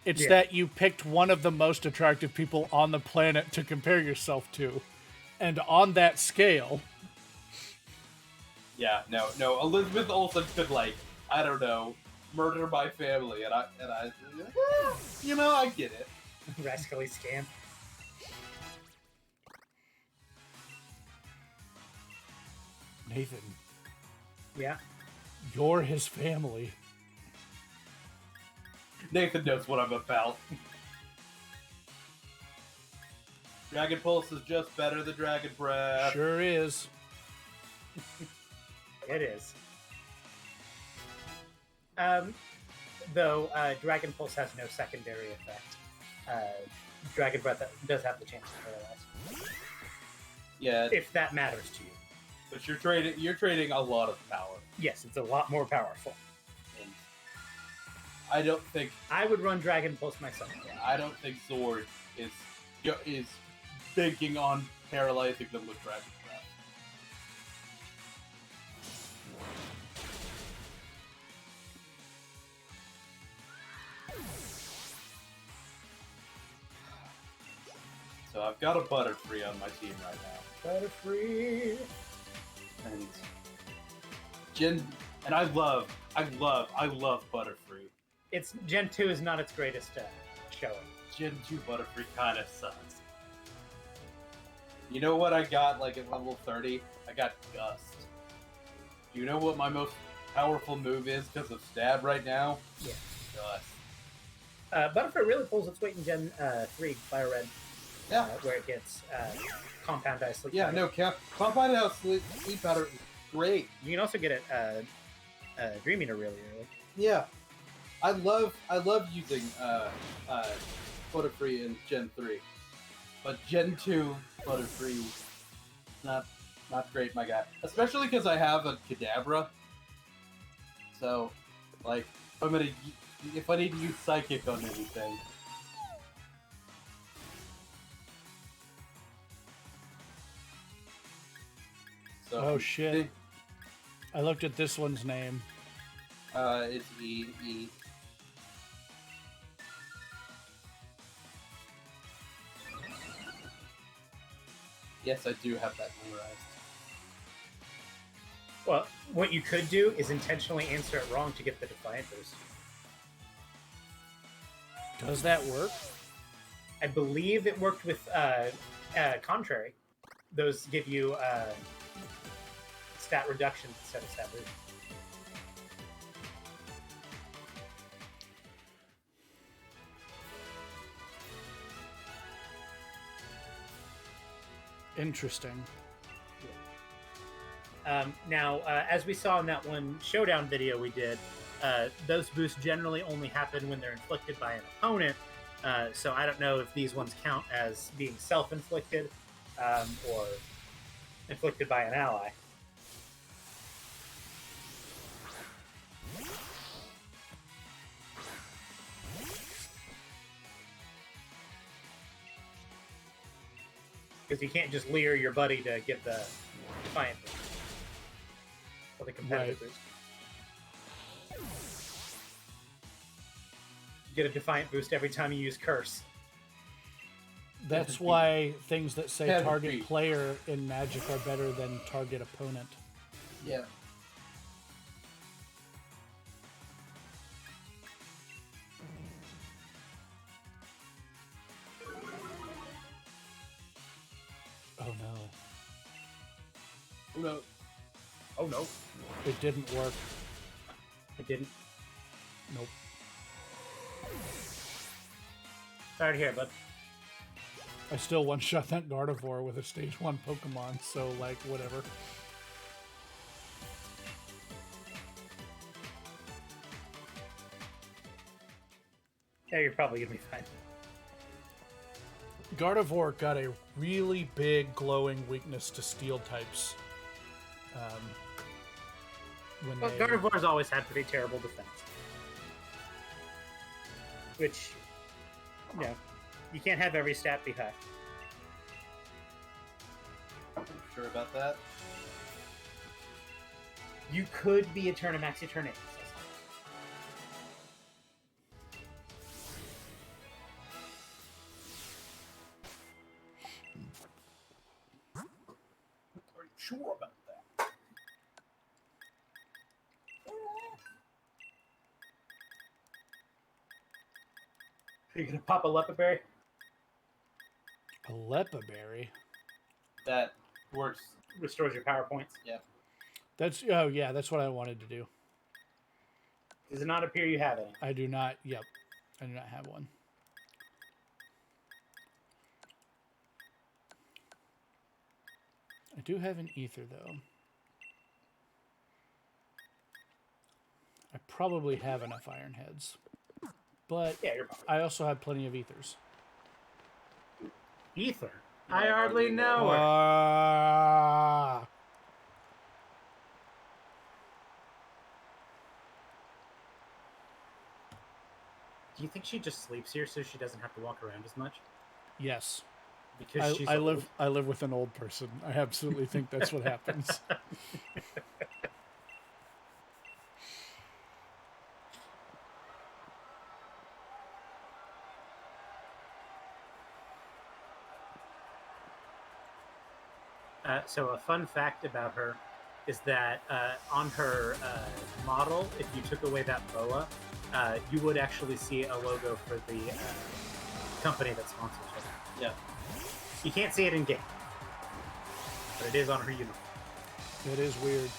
Speaker 1: It's that you picked one of the most attractive people on the planet to compare yourself to. And on that scale...
Speaker 2: Yeah, no. Elizabeth Olsen could, like, I don't know, murder my family, and I you know, I get it.
Speaker 3: Rascally scam.
Speaker 1: Nathan,
Speaker 3: Yeah.
Speaker 1: you're his family.
Speaker 2: Nathan knows what I'm about. Dragon Pulse is just better than Dragon Breath.
Speaker 1: Sure is.
Speaker 3: It is. Though Dragon Pulse has no secondary effect. Dragon Breath does have the chance to paralyze.
Speaker 2: Yeah,
Speaker 3: If that matters to you.
Speaker 2: But you're trading a lot of power.
Speaker 3: Yes, it's a lot more powerful.
Speaker 2: And I don't think
Speaker 3: I would run Dragon Pulse myself.
Speaker 2: I don't think Sword is banking on paralyzing them with Dragon Breath. So I've got a Butterfree on my team right now.
Speaker 3: Butterfree.
Speaker 2: And I love Butterfree.
Speaker 3: It's Gen 2 is not its greatest showing.
Speaker 2: Gen 2 Butterfree kind of sucks. You know what I got like at level 30? I got Gust. Do you know what my most powerful move is because of Stab right now?
Speaker 3: Yeah.
Speaker 2: Gust.
Speaker 3: Butterfree really pulls its weight in Gen 3 Fire Red.
Speaker 2: Yeah.
Speaker 3: Where it gets Compound Ice Sleep.
Speaker 2: Yeah,
Speaker 3: Powder.
Speaker 2: no, Compound Ice Sleep Powder is great.
Speaker 3: You can also get it Dream Eater really early.
Speaker 2: Yeah. I love using Butterfree in Gen 3. But Gen 2 Butterfree, not great, my guy. Especially because I have a Kadabra. So, like, if I need to use Psychic on anything. So,
Speaker 1: Oh shit! I looked at this one's name.
Speaker 2: It's E. Yes, I do have that memorized.
Speaker 3: Well, what you could do is intentionally answer it wrong to get the Defiant Boost.
Speaker 1: Does that work?
Speaker 3: I believe it worked with Contrary. Those give you stat reduction instead of stat boost.
Speaker 1: Interesting.
Speaker 3: Now, as we saw in that one showdown video we did, those boosts generally only happen when they're inflicted by an opponent. So I don't know if these ones count as being self-inflicted or inflicted by an ally. Because you can't just leer your buddy to get the Defiant boost. Or the competitive boost. You get a Defiant boost every time you use Curse.
Speaker 1: That's why things that say
Speaker 2: Heavy
Speaker 1: target
Speaker 2: beat.
Speaker 1: player in Magic are better than target opponent.
Speaker 2: Yeah.
Speaker 1: Oh no.
Speaker 2: Oh no.
Speaker 3: Oh no,
Speaker 1: It didn't work.
Speaker 3: it didn't.
Speaker 1: Nope.
Speaker 3: Sorry to hear, bud.
Speaker 1: I still one-shot that Gardevoir with a stage 1 Pokemon, so, like, whatever.
Speaker 3: Yeah, you're probably gonna be fine.
Speaker 1: Gardevoir got a really big glowing weakness to steel types.
Speaker 3: Well, Gardevoir's always had pretty terrible defense. Which, you know, you can't have every stat be high.
Speaker 2: Sure about that?
Speaker 3: You could be a turn of Maxi turn 8.
Speaker 2: Are you sure about that?
Speaker 3: Are you gonna pop a Lepaberry?
Speaker 1: A Lepaberry?
Speaker 2: That works.
Speaker 3: Restores your power points.
Speaker 2: Yeah.
Speaker 1: That's, oh yeah, that's what I wanted to do.
Speaker 3: Does it not appear you have any?
Speaker 1: I do not, yep. I do not have one. I do have an ether, though. I probably have enough iron heads. But
Speaker 3: Yeah, you're probably.
Speaker 1: I also have plenty of ethers.
Speaker 3: Ether?
Speaker 2: Yeah,
Speaker 3: I hardly know her.
Speaker 1: Ah,
Speaker 3: Do you think she just sleeps here so she doesn't have to walk around as much?
Speaker 1: Yes.
Speaker 3: Because she's
Speaker 1: I
Speaker 3: old?
Speaker 1: live with an old person. I absolutely think that's what happens.
Speaker 3: So a fun fact about her is that on her model, if you took away that boa, you would actually see a logo for the company that sponsors her.
Speaker 2: Yeah.
Speaker 3: You can't see it in game, but it is on her uniform.
Speaker 1: It is weird.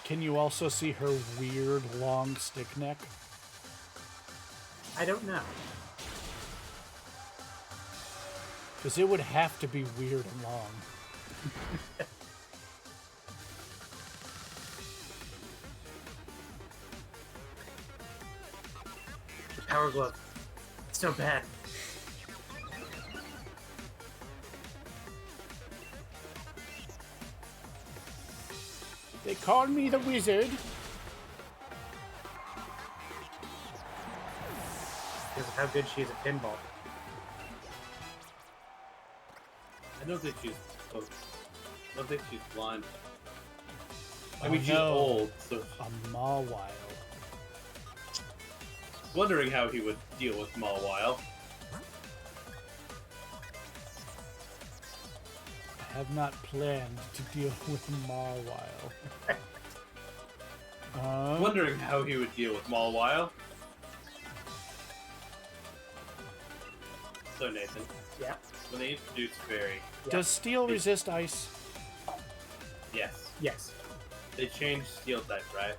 Speaker 1: Can you also see her weird long stick neck?
Speaker 3: I don't know.
Speaker 1: Because it would have to be weird and long.
Speaker 3: The Power Glove. It's so bad.
Speaker 1: They call me the wizard.
Speaker 3: Because of how good she is at pinball.
Speaker 2: I don't think she's. I don't think she's blind. I
Speaker 1: Oh,
Speaker 2: mean, she's
Speaker 1: no.
Speaker 2: old, so
Speaker 1: A Mawile.
Speaker 2: wondering how he would deal with Mawile.
Speaker 1: I have not planned to deal with Mawile.
Speaker 2: Wondering how he would deal with Mawile. So Nathan,
Speaker 3: Yeah.
Speaker 2: when they introduced Fairy,
Speaker 1: Does steel resist ice?
Speaker 2: yes,
Speaker 3: Yes.
Speaker 2: they changed Steel type, right?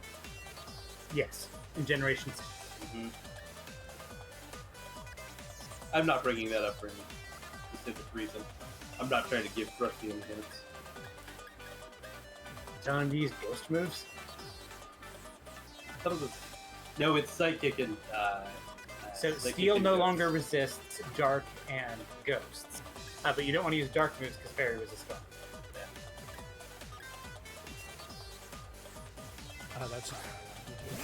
Speaker 3: Yes. In Generation 6.
Speaker 2: Mm-hmm. I'm not bringing that up for any specific reason. I'm not trying to give Krusty any hints.
Speaker 3: Telling him to use ghost moves?
Speaker 2: Some of the... No, it's Psychic and...
Speaker 3: So
Speaker 2: Psychic
Speaker 3: Steel
Speaker 2: and
Speaker 3: no
Speaker 2: Ghost.
Speaker 3: longer resists Dark and Ghosts. But you don't want to use Dark moves because Fairy resists Dark.
Speaker 1: Oh, that's not what I want to do.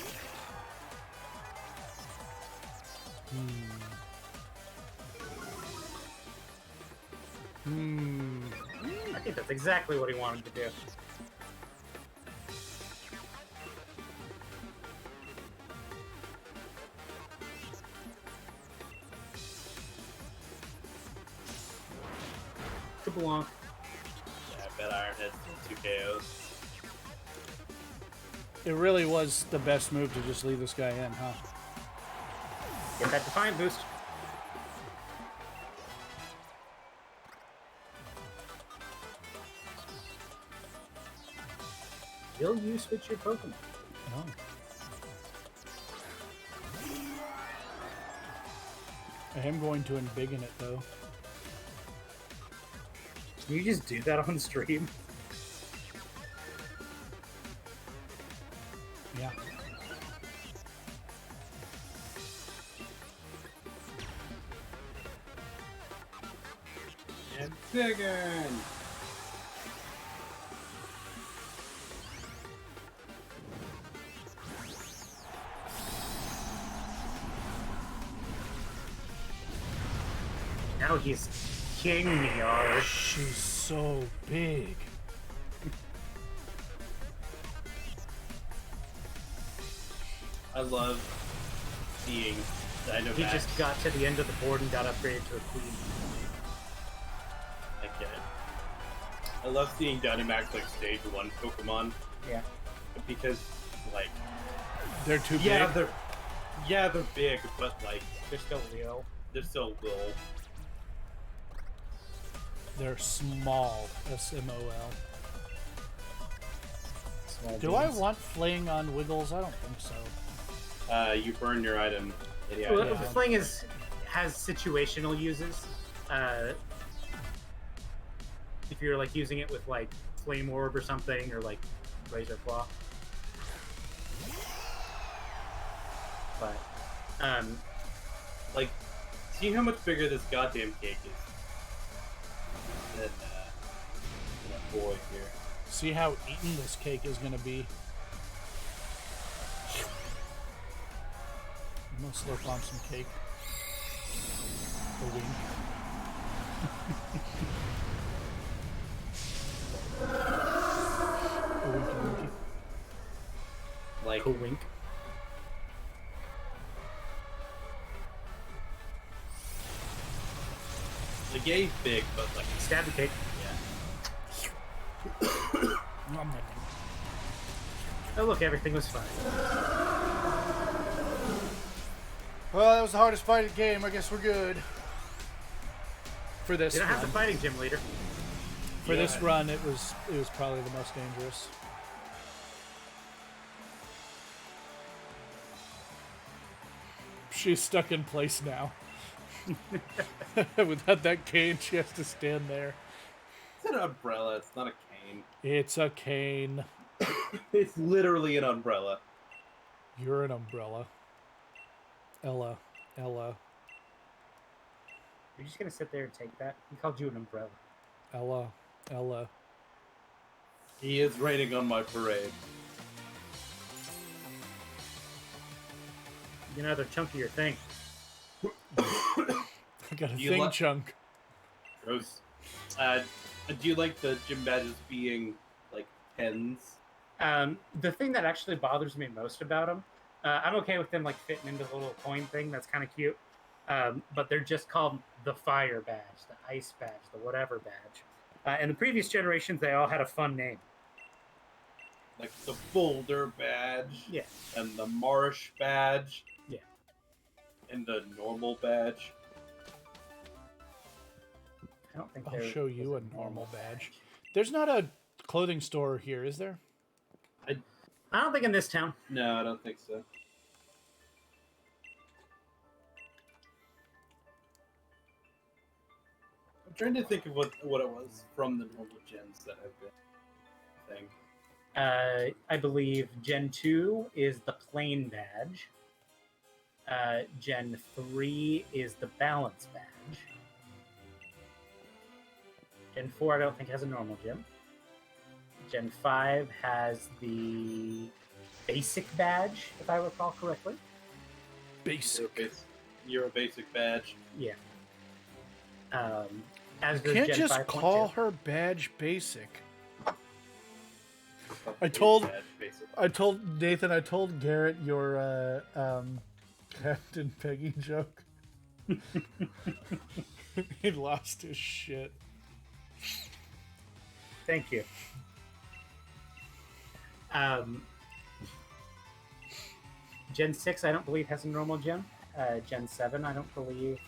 Speaker 3: I think that's exactly what he wanted to do. Kablanc.
Speaker 2: Yeah, I bet Ironhead's still 2 KOs.
Speaker 1: It really was the best move to just leave this guy in, huh?
Speaker 3: Get that Defiant boost. Will you switch your Pokemon?
Speaker 1: No. I am going to embiggen it, though.
Speaker 3: Can you just do that on stream?
Speaker 1: Yeah.
Speaker 2: And Biggin!
Speaker 3: Now he's king yard.
Speaker 1: She's so big.
Speaker 2: I love seeing Dynamax.
Speaker 3: He just got to the end of the board and got upgraded to a queen.
Speaker 2: I get it. I love seeing Dynamax like stage 1 Pokemon
Speaker 3: Yeah.
Speaker 2: because, like,
Speaker 1: They're too
Speaker 2: yeah,
Speaker 1: big.
Speaker 2: they're big, but like
Speaker 3: They're still real.
Speaker 2: they're still little.
Speaker 1: They're small. SMOL.
Speaker 3: Small
Speaker 1: Do I
Speaker 3: beans.
Speaker 1: want flaying on Wiggles? I don't think so.
Speaker 2: You burn your item. Yeah,
Speaker 3: Well,
Speaker 1: Yeah.
Speaker 3: the thing is, has situational uses. If you're like using it with like Flame Orb or something, or like Razor Claw. But
Speaker 2: like, see how much bigger this goddamn cake is than that boy here.
Speaker 1: See how eaten this cake is going to be. I'm gonna slow bomb some cake. A wink. A winky winky.
Speaker 2: Like,
Speaker 3: A wink.
Speaker 2: the game's big, but like,
Speaker 3: Stab the cake.
Speaker 2: yeah.
Speaker 1: Nom, nom, nom.
Speaker 3: Oh look, everything was fine.
Speaker 1: Well, that was the hardest fight of the game. I guess we're good. For this
Speaker 3: You don't
Speaker 1: run.
Speaker 3: have the fighting gym leader.
Speaker 1: For this run, it was probably the most dangerous. She's stuck in place now. Without that cane, she has to stand there.
Speaker 2: It's an umbrella. It's not a cane.
Speaker 1: It's a cane.
Speaker 2: It's literally an umbrella.
Speaker 1: You're an umbrella. Ella.
Speaker 3: You're just gonna sit there and take that? He called you an umbrella.
Speaker 1: Ella.
Speaker 2: He is raining on my parade.
Speaker 3: You know, they're chunkier thing.
Speaker 1: I got a
Speaker 2: You
Speaker 1: thing
Speaker 2: li-
Speaker 1: chunk.
Speaker 2: Gross. Do you like the gym badges being like pens?
Speaker 3: The thing that actually bothers me most about them, I'm okay with them like fitting into the little coin thing. That's kind of cute. But they're just called the fire badge, the ice badge, the whatever badge. In the previous generations, they all had a fun name.
Speaker 2: Like the boulder badge.
Speaker 3: Yeah.
Speaker 2: And the marsh badge.
Speaker 3: Yeah.
Speaker 2: And the normal badge.
Speaker 3: I don't think
Speaker 1: I'll
Speaker 3: there
Speaker 1: show
Speaker 3: was
Speaker 1: you a normal badge. There's not a clothing store here, is there?
Speaker 3: I don't think in this town.
Speaker 2: No, I don't think so. I'm trying to think of what it was from the normal gens that have been thing.
Speaker 3: I believe Gen 2 is the plain badge. Gen 3 is the balance badge. Gen 4 I don't think has a normal gym. Gen 5 has the basic badge, if I recall correctly.
Speaker 1: Basic.
Speaker 2: You're a basic badge.
Speaker 3: Yeah. As
Speaker 1: You can't
Speaker 3: Gen
Speaker 1: just
Speaker 3: 5.2.
Speaker 1: call her badge basic. I
Speaker 2: Basic
Speaker 1: told
Speaker 2: badge, basic.
Speaker 1: Nathan, I told Garrett your Captain Peggy joke. He lost his shit.
Speaker 3: Thank you. Gen 6, I don't believe, has a normal gym. Gen 7, I don't believe.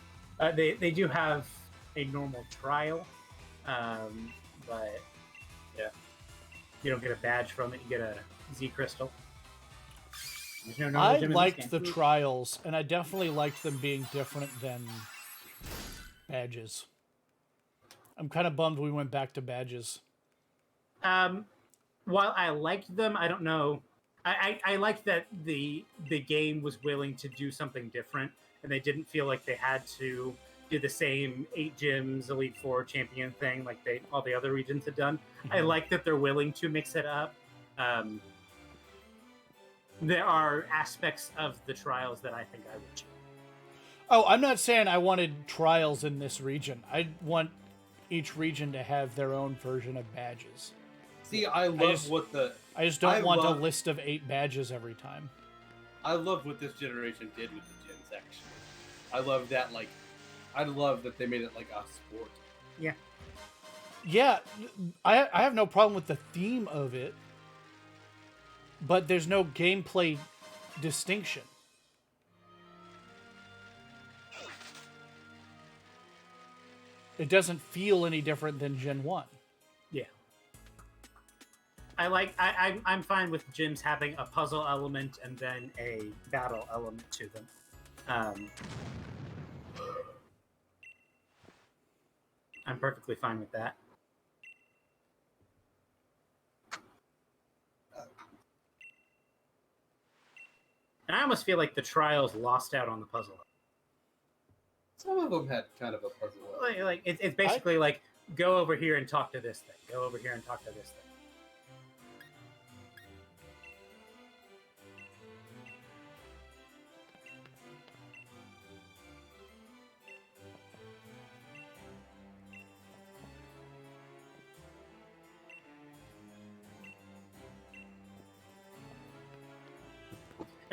Speaker 3: They do have a normal trial, but
Speaker 2: Yeah.
Speaker 3: you don't get a badge from it. You get a Z crystal. There's no normal
Speaker 1: I
Speaker 3: gym in this
Speaker 1: liked
Speaker 3: game.
Speaker 1: the trials, and I definitely liked them being different than badges. I'm kind of bummed we went back to badges.
Speaker 3: While I liked them, I don't know. I liked that the game was willing to do something different, and they didn't feel like they had to do the same 8 gyms, Elite Four champion thing like all the other regions had done. I like that they're willing to mix it up. There are aspects of the trials that I think I would change.
Speaker 1: Oh, I'm not saying I wanted trials in this region. I want each region to have their own version of badges.
Speaker 2: See, I love
Speaker 1: I just don't want a list of 8 badges every time.
Speaker 2: I love what this generation did with the gens. Actually, I love that. Like, I love that they made it like a sport.
Speaker 3: Yeah.
Speaker 1: Yeah, I have no problem with the theme of it, but there's no gameplay distinction. It doesn't feel any different than Gen 1.
Speaker 3: Yeah. I'm fine with gyms having a puzzle element and then a battle element to them. I'm perfectly fine with that. And I almost feel like the trials lost out on the puzzle.
Speaker 2: Some of them had kind of a puzzle.
Speaker 3: Like it's basically like, go over here and talk to this thing. Go over here and talk to this thing.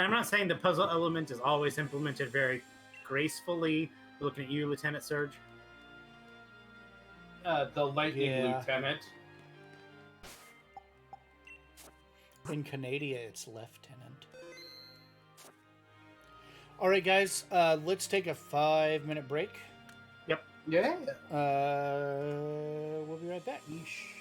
Speaker 3: And I'm not saying the puzzle element is always implemented very gracefully. Looking at you, Lieutenant Surge.
Speaker 2: The Lightning
Speaker 1: Yeah.
Speaker 2: Lieutenant.
Speaker 1: In Canada, it's lieutenant. All right, guys, let's take a 5-minute break.
Speaker 2: Yeah.
Speaker 1: We'll be right back. Yeesh.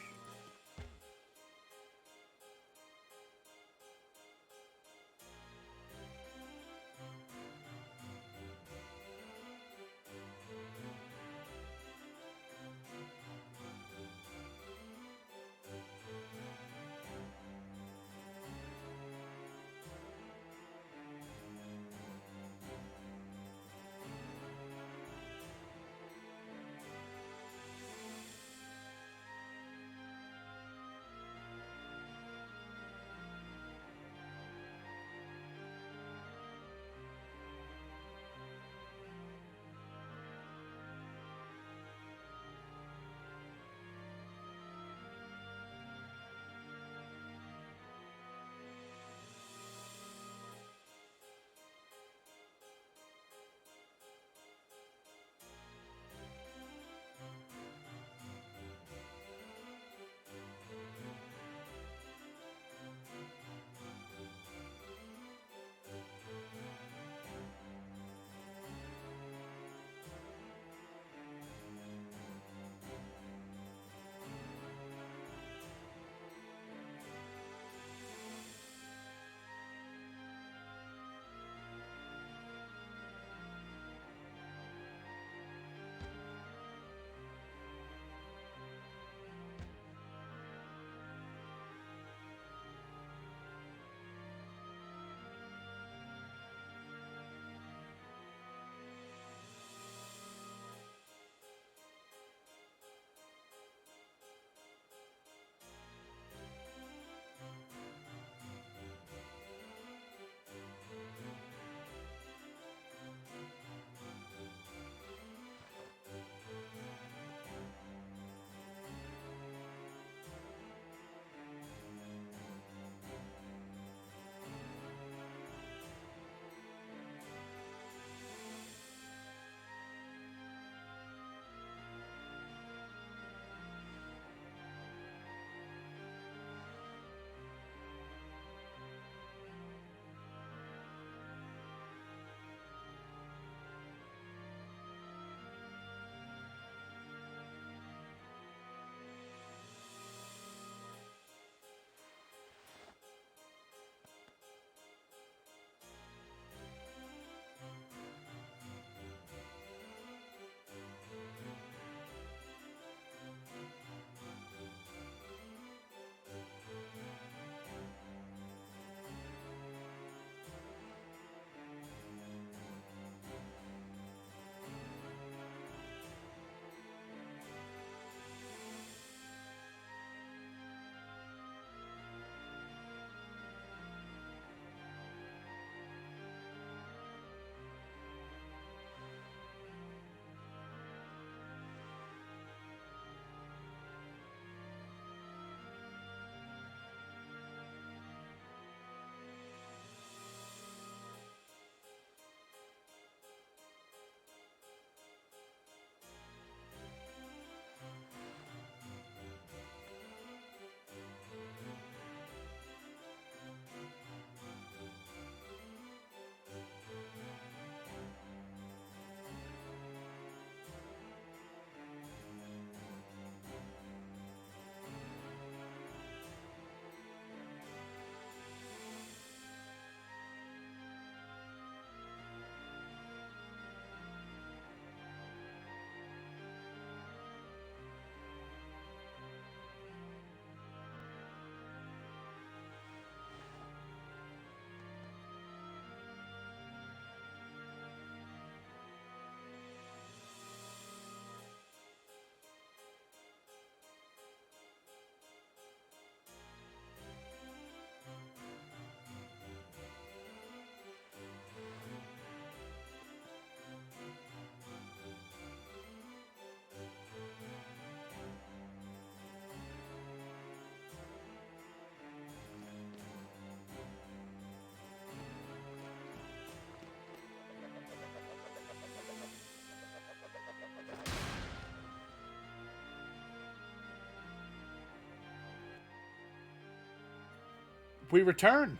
Speaker 1: We return.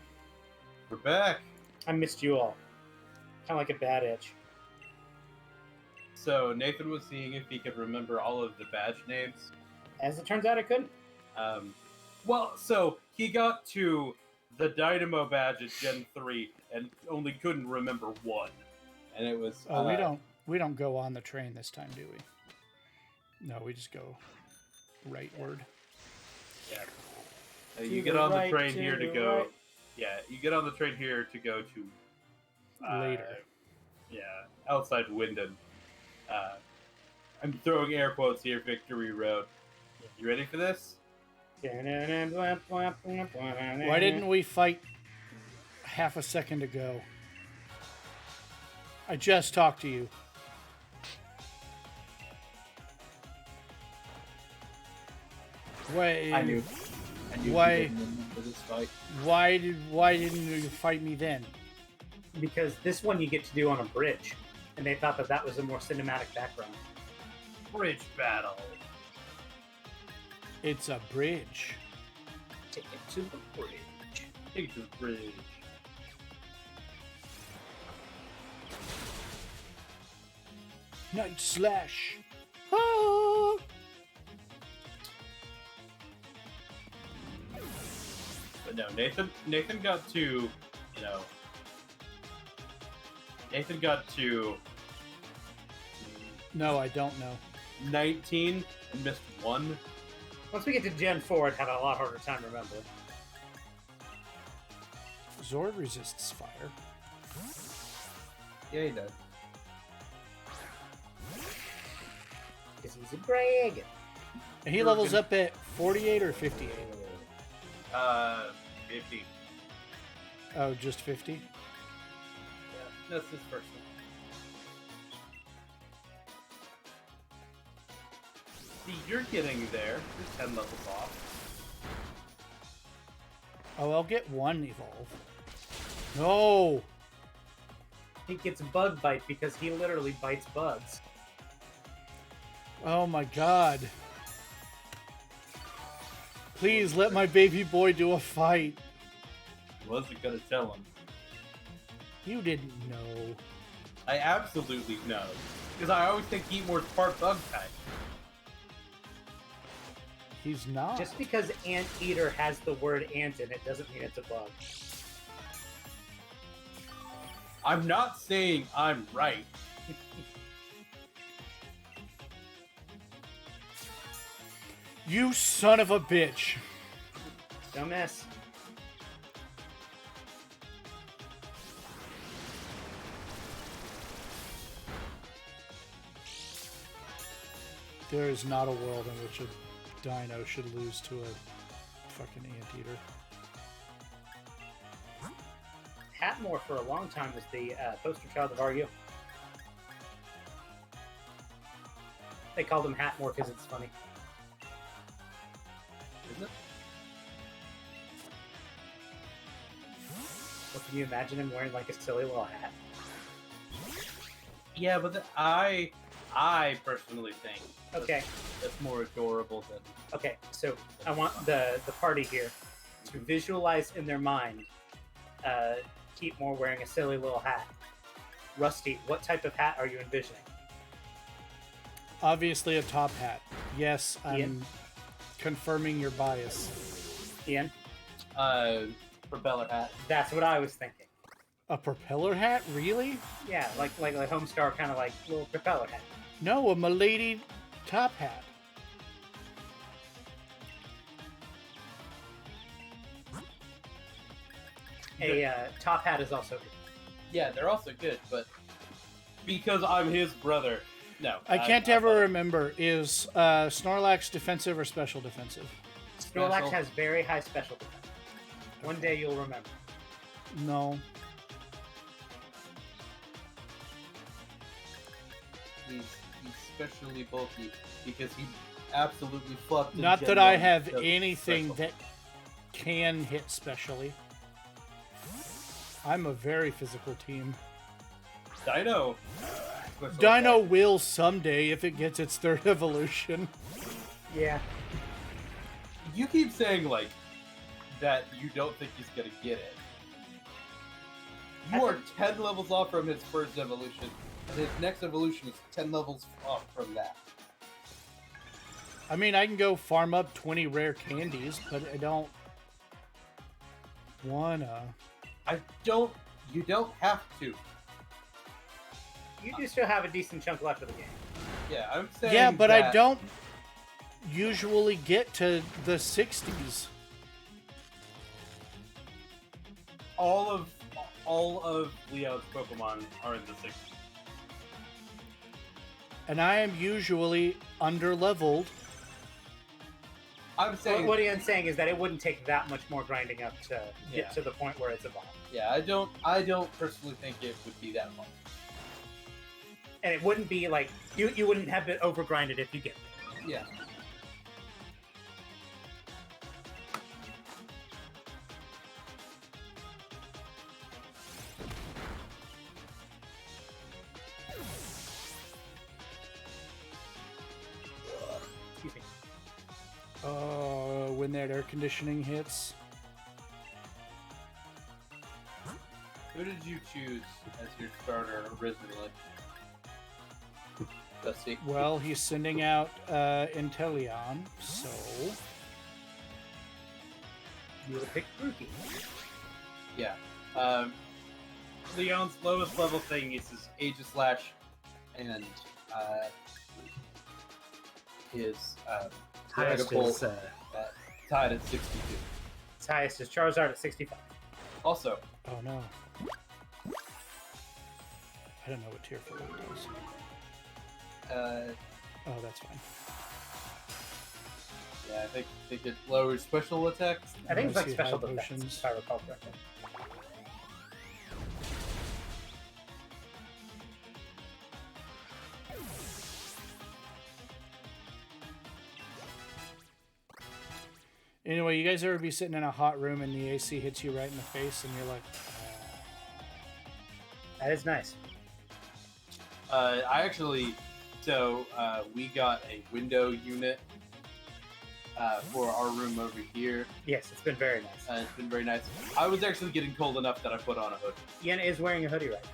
Speaker 2: We're back.
Speaker 3: I missed you all. Kind of like a bad itch.
Speaker 2: So Nathan was seeing if he could remember all of the badge names.
Speaker 3: As it turns out, I couldn't.
Speaker 2: Well, so he got to the Dynamo badge at Gen 3 and only couldn't remember one. And it was...
Speaker 1: we don't go on the train this time, do we? No, we just go rightward.
Speaker 2: Yeah. You get on the train here to go... Right. Yeah, you get on the train here to go to...
Speaker 1: later.
Speaker 2: Yeah, outside Wyndon. I'm throwing air quotes here, Victory Road. You ready for this?
Speaker 1: Why didn't we fight half a second ago? I just talked to you. Why?
Speaker 2: I knew
Speaker 1: why?
Speaker 2: You didn't remember this fight.
Speaker 1: Why didn't you fight me then?
Speaker 3: Because this one you get to do on a bridge, and they thought that that was a more cinematic background.
Speaker 2: Bridge battle.
Speaker 1: It's a bridge.
Speaker 3: Take it to the bridge.
Speaker 2: Take it to the bridge.
Speaker 1: Night slash. Ah!
Speaker 2: But no, Nathan got to, Nathan got to
Speaker 1: No, I don't know.
Speaker 2: 19 and missed one.
Speaker 3: Once we get to Gen 4, I'd have a lot harder time remembering.
Speaker 1: Zord resists fire.
Speaker 2: Yeah, he does.
Speaker 3: Because he's a dragon.
Speaker 1: And he levels up at 48 or 58?
Speaker 2: 50.
Speaker 1: Oh, just 50?
Speaker 2: Yeah, that's his first one. See, you're getting there. You're 10 levels off.
Speaker 1: Oh, I'll get one evolve. No!
Speaker 3: He gets bug bite because he literally bites bugs.
Speaker 1: Oh my god. Please let my baby boy do a fight.
Speaker 2: Wasn't gonna tell him.
Speaker 1: You didn't know.
Speaker 2: I absolutely know. Because I always think Eatmore's part bug type.
Speaker 1: He's not.
Speaker 3: Just because Anteater has the word ant in it doesn't mean it's a bug.
Speaker 2: I'm not saying I'm right.
Speaker 1: You son of a bitch.
Speaker 3: Don't miss.
Speaker 1: There is not a world in which a dino should lose to a fucking anteater.
Speaker 3: Hatmore for a long time was the poster child of RU. They called him Hatmore because it's funny.
Speaker 2: Isn't it?
Speaker 3: Well, can you imagine him wearing like a silly little hat?
Speaker 2: Yeah, but I personally think
Speaker 3: Okay.
Speaker 2: that's more adorable than...
Speaker 3: Okay, so I want the party here to visualize in their mind Keepmore wearing a silly little hat. Rusty, what type of hat are you envisioning?
Speaker 1: Obviously a top hat. Yes, I'm
Speaker 3: Ian?
Speaker 1: confirming your bias.
Speaker 3: Ian?
Speaker 2: Propeller hat.
Speaker 3: That's what I was thinking.
Speaker 1: A propeller hat? Really?
Speaker 3: Yeah, like a Homestar kind of like little propeller hat.
Speaker 1: No, a milady top hat.
Speaker 3: A top hat is also good.
Speaker 2: Yeah, they're also good, but because I'm his brother, no.
Speaker 1: I can't ever remember. Is Snorlax defensive or special defensive?
Speaker 3: Snorlax
Speaker 2: Special.
Speaker 3: has very high special defense. One day you'll remember.
Speaker 1: No.
Speaker 2: He's especially bulky because he absolutely fucked. in
Speaker 1: Not
Speaker 2: Gen
Speaker 1: that I
Speaker 2: 1
Speaker 1: have
Speaker 2: because
Speaker 1: anything
Speaker 2: special.
Speaker 1: that can hit specially. I'm a very physical team.
Speaker 2: Dino.
Speaker 1: Dino will someday if it gets its third evolution.
Speaker 3: Yeah.
Speaker 2: You keep saying like that you don't think he's gonna get it. You are 10 levels off from his first evolution, and his next evolution is 10 levels off from that.
Speaker 1: I mean, I can go farm up 20 rare candies, but I don't wanna.
Speaker 2: You don't have to.
Speaker 3: You do still have a decent chunk left of the game.
Speaker 2: Yeah, I'm saying.
Speaker 1: Yeah, but I
Speaker 2: that-
Speaker 1: don't usually get to the 60s.
Speaker 2: All of Leo's Pokemon are in the 60s.
Speaker 1: And I am usually under-leveled.
Speaker 2: I'm saying.
Speaker 3: What Ian's saying is that it wouldn't take that much more grinding up to
Speaker 2: Yeah.
Speaker 3: get to the point where it's evolved.
Speaker 2: Yeah, I don't personally think it would be that much.
Speaker 3: And it wouldn't be like you wouldn't have it overgrinded if you get it.
Speaker 2: Yeah.
Speaker 3: Excuse me.
Speaker 1: When that air conditioning hits.
Speaker 2: Who did you choose as your starter originally? Let's see.
Speaker 1: Well, he's sending out Inteleon, so...
Speaker 3: You would pick Grookey.
Speaker 2: Yeah. Leon's lowest level thing is his Aegislash and his
Speaker 3: Highest
Speaker 2: Dragapult,
Speaker 3: is,
Speaker 2: tied at 62.
Speaker 3: Its highest is Charizard at 65.
Speaker 2: Also,
Speaker 1: Oh, no. I don't know what tier 4 does. Oh, that's fine.
Speaker 2: yeah, I think it lowers special attacks.
Speaker 3: I think it's like
Speaker 1: see
Speaker 3: special
Speaker 1: high
Speaker 3: defense,
Speaker 1: potions.
Speaker 3: if I recall correctly.
Speaker 1: Anyway, you guys ever be sitting in a hot room and the AC hits you right in the face and you're like,
Speaker 3: That is nice.
Speaker 2: I actually, we got a window unit for our room over here.
Speaker 3: Yes, it's been very nice.
Speaker 2: It's been very nice. I was actually getting cold enough that I put on a hood.
Speaker 3: Ian is wearing a hoodie right now.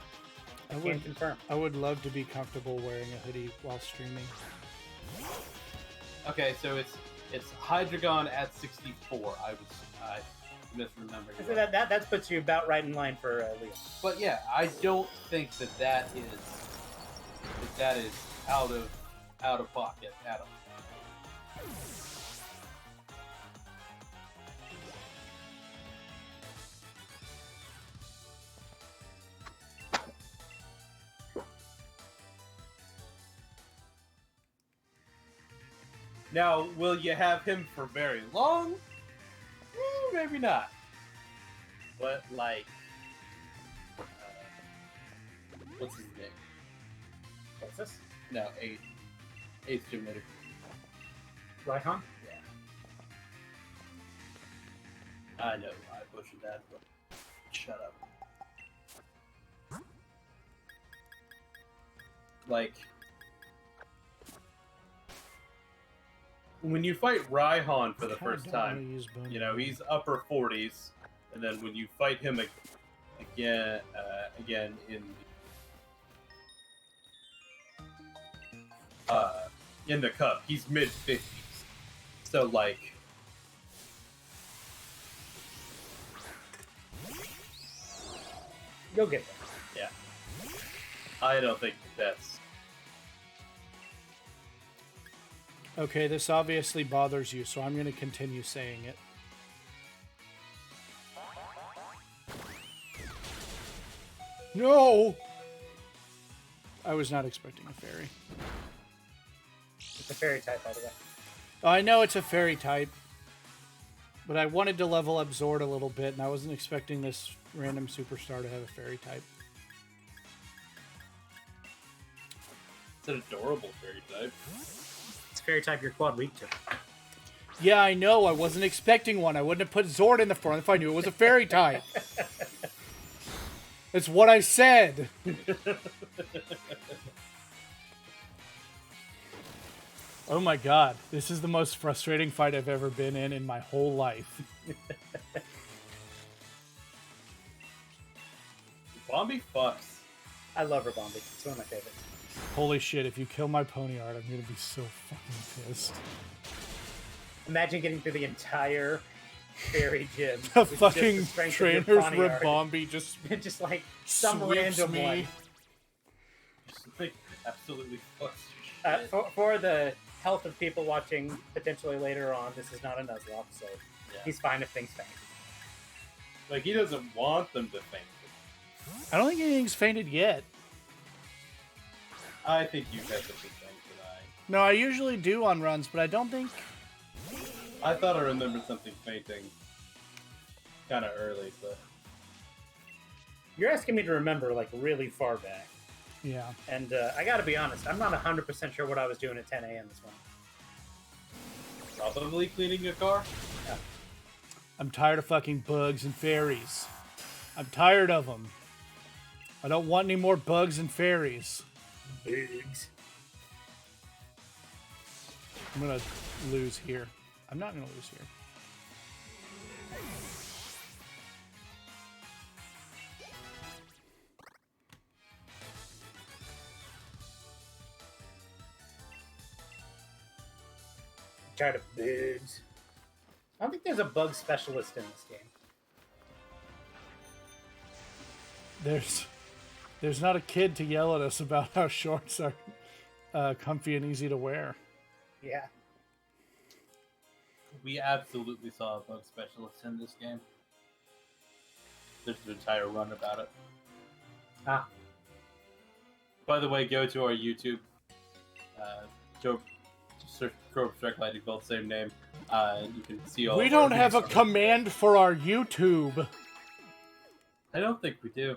Speaker 3: I
Speaker 1: I
Speaker 3: can
Speaker 1: would,
Speaker 3: confirm.
Speaker 1: I would love to be comfortable wearing a hoodie while streaming.
Speaker 2: Okay, so it's Hydreigon at 64. I misremembering.
Speaker 3: So that puts you about right in line for Leo.
Speaker 2: But yeah, I don't think that is out of pocket at all. Now, will you have him for very long? Maybe not. But like, what's his name?
Speaker 3: What's this?
Speaker 2: No, eighth gym leader.
Speaker 3: Raihan?
Speaker 2: Yeah. I know I butchered that, but shut up. Like, when you fight Raihan for the
Speaker 1: I kinda
Speaker 2: first
Speaker 1: don't wanna
Speaker 2: time,
Speaker 1: use bone
Speaker 2: you know,
Speaker 1: arrow.
Speaker 2: he's upper 40s, and then when you fight him again in the cup, he's mid 50s. So like,
Speaker 3: You'll get there.
Speaker 2: yeah, I don't think that's
Speaker 1: Okay, this obviously bothers you, so I'm going to continue saying it. No! I was not expecting a fairy.
Speaker 3: It's a fairy type, by the way.
Speaker 1: I know it's a fairy type, but I wanted to level up Zord a little bit, and I wasn't expecting this random superstar to have a fairy type.
Speaker 2: it's an adorable fairy type.
Speaker 3: It's a fairy type you're quad weak to.
Speaker 1: Yeah, I know. I wasn't expecting one. I wouldn't have put Zord in the front if I knew it was a fairy type. It's what I said. Oh my god. This is the most frustrating fight I've ever been in my whole life.
Speaker 2: Rabombi fucks.
Speaker 3: I love Rabombi. It's one of my favorites.
Speaker 1: Holy shit, if you kill my Ponyard, I'm gonna be so fucking pissed.
Speaker 3: Imagine getting through the entire fairy gym.
Speaker 1: The
Speaker 3: with just
Speaker 1: fucking
Speaker 3: the strength of
Speaker 1: trainer's
Speaker 3: your Ponyard.
Speaker 1: Rabombi just
Speaker 3: Just like some
Speaker 1: sweeps
Speaker 3: random
Speaker 1: me.
Speaker 3: one.
Speaker 2: Just like absolutely fucks your shit.
Speaker 3: For the health of people watching potentially later on, this is not a Nuzlocke, so
Speaker 2: Yeah.
Speaker 3: he's fine if things faint.
Speaker 2: Like, he doesn't want them to faint.
Speaker 1: I don't think anything's fainted yet.
Speaker 2: I think you guys have been faint tonight.
Speaker 1: No, I usually do on runs, but I don't think...
Speaker 2: I thought I remembered something fainting kind of early, but
Speaker 3: You're asking me to remember, like, really far back.
Speaker 1: Yeah.
Speaker 3: And I gotta be honest, I'm not 100% sure what I was doing at 10 a.m. this morning.
Speaker 2: probably cleaning your car.
Speaker 1: I'm tired of fucking bugs and fairies. I'm tired of them. I don't want any more bugs and fairies.
Speaker 3: Bugs.
Speaker 1: I'm gonna lose here. I'm not gonna lose here.
Speaker 3: Tired of bugs. I don't think there's a bug specialist in this game.
Speaker 1: There's not a kid to yell at us about how shorts are comfy and easy to wear.
Speaker 3: Yeah.
Speaker 2: We absolutely saw a bug specialist in this game. There's an entire run about it.
Speaker 3: Ah.
Speaker 2: By the way, go to our YouTube. Go search Cobrastryke Lightningbolt, same name. You can see all.
Speaker 1: We
Speaker 2: of our
Speaker 1: don't have a
Speaker 2: videos.
Speaker 1: command for our YouTube.
Speaker 2: I don't think we do.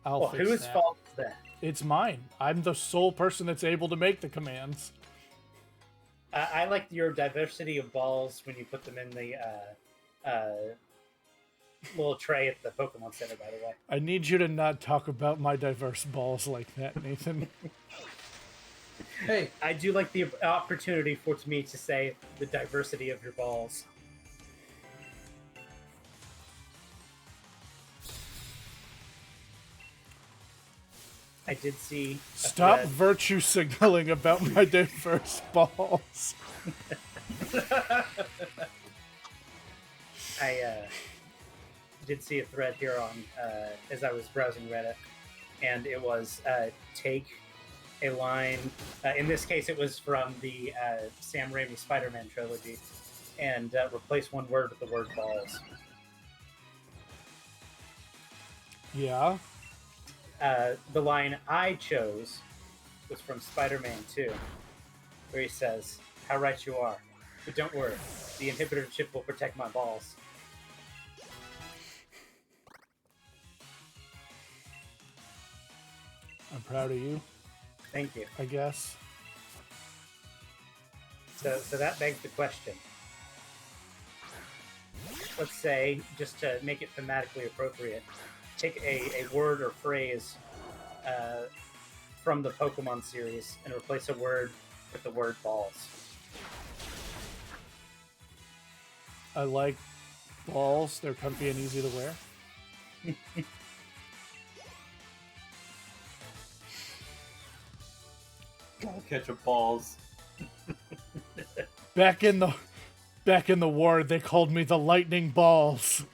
Speaker 1: I'll
Speaker 3: Well,
Speaker 1: fix
Speaker 3: whose
Speaker 1: that.
Speaker 3: fault is that?
Speaker 1: It's mine. I'm the sole person that's able to make the commands.
Speaker 3: I like your diversity of balls when you put them in the little tray at the Pokemon Center, by the way.
Speaker 1: I need you to not talk about my diverse balls like that, Nathan.
Speaker 2: Hey,
Speaker 3: I do like the opportunity for me to say the diversity of your balls. I did see.
Speaker 1: Stop virtue signaling about my diverse balls.
Speaker 3: I did see a thread here on as I was browsing Reddit, and it was take a line. In this case, it was from the Sam Raimi Spider-Man trilogy, and replace one word with the word balls.
Speaker 1: Yeah.
Speaker 3: The line I chose was from Spider-Man 2, where he says, "How right you are, but don't worry, the inhibitor chip will protect my balls."
Speaker 1: I'm proud of you,
Speaker 3: Thank you.
Speaker 1: I guess.
Speaker 3: So that begs the question. Let's say, just to make it thematically appropriate, take a word or phrase from the Pokemon series and replace a word with the word balls.
Speaker 1: I like balls. They're comfy and easy to wear.
Speaker 2: gotta catch a balls.
Speaker 1: Back in the war, they called me the Lightning Balls.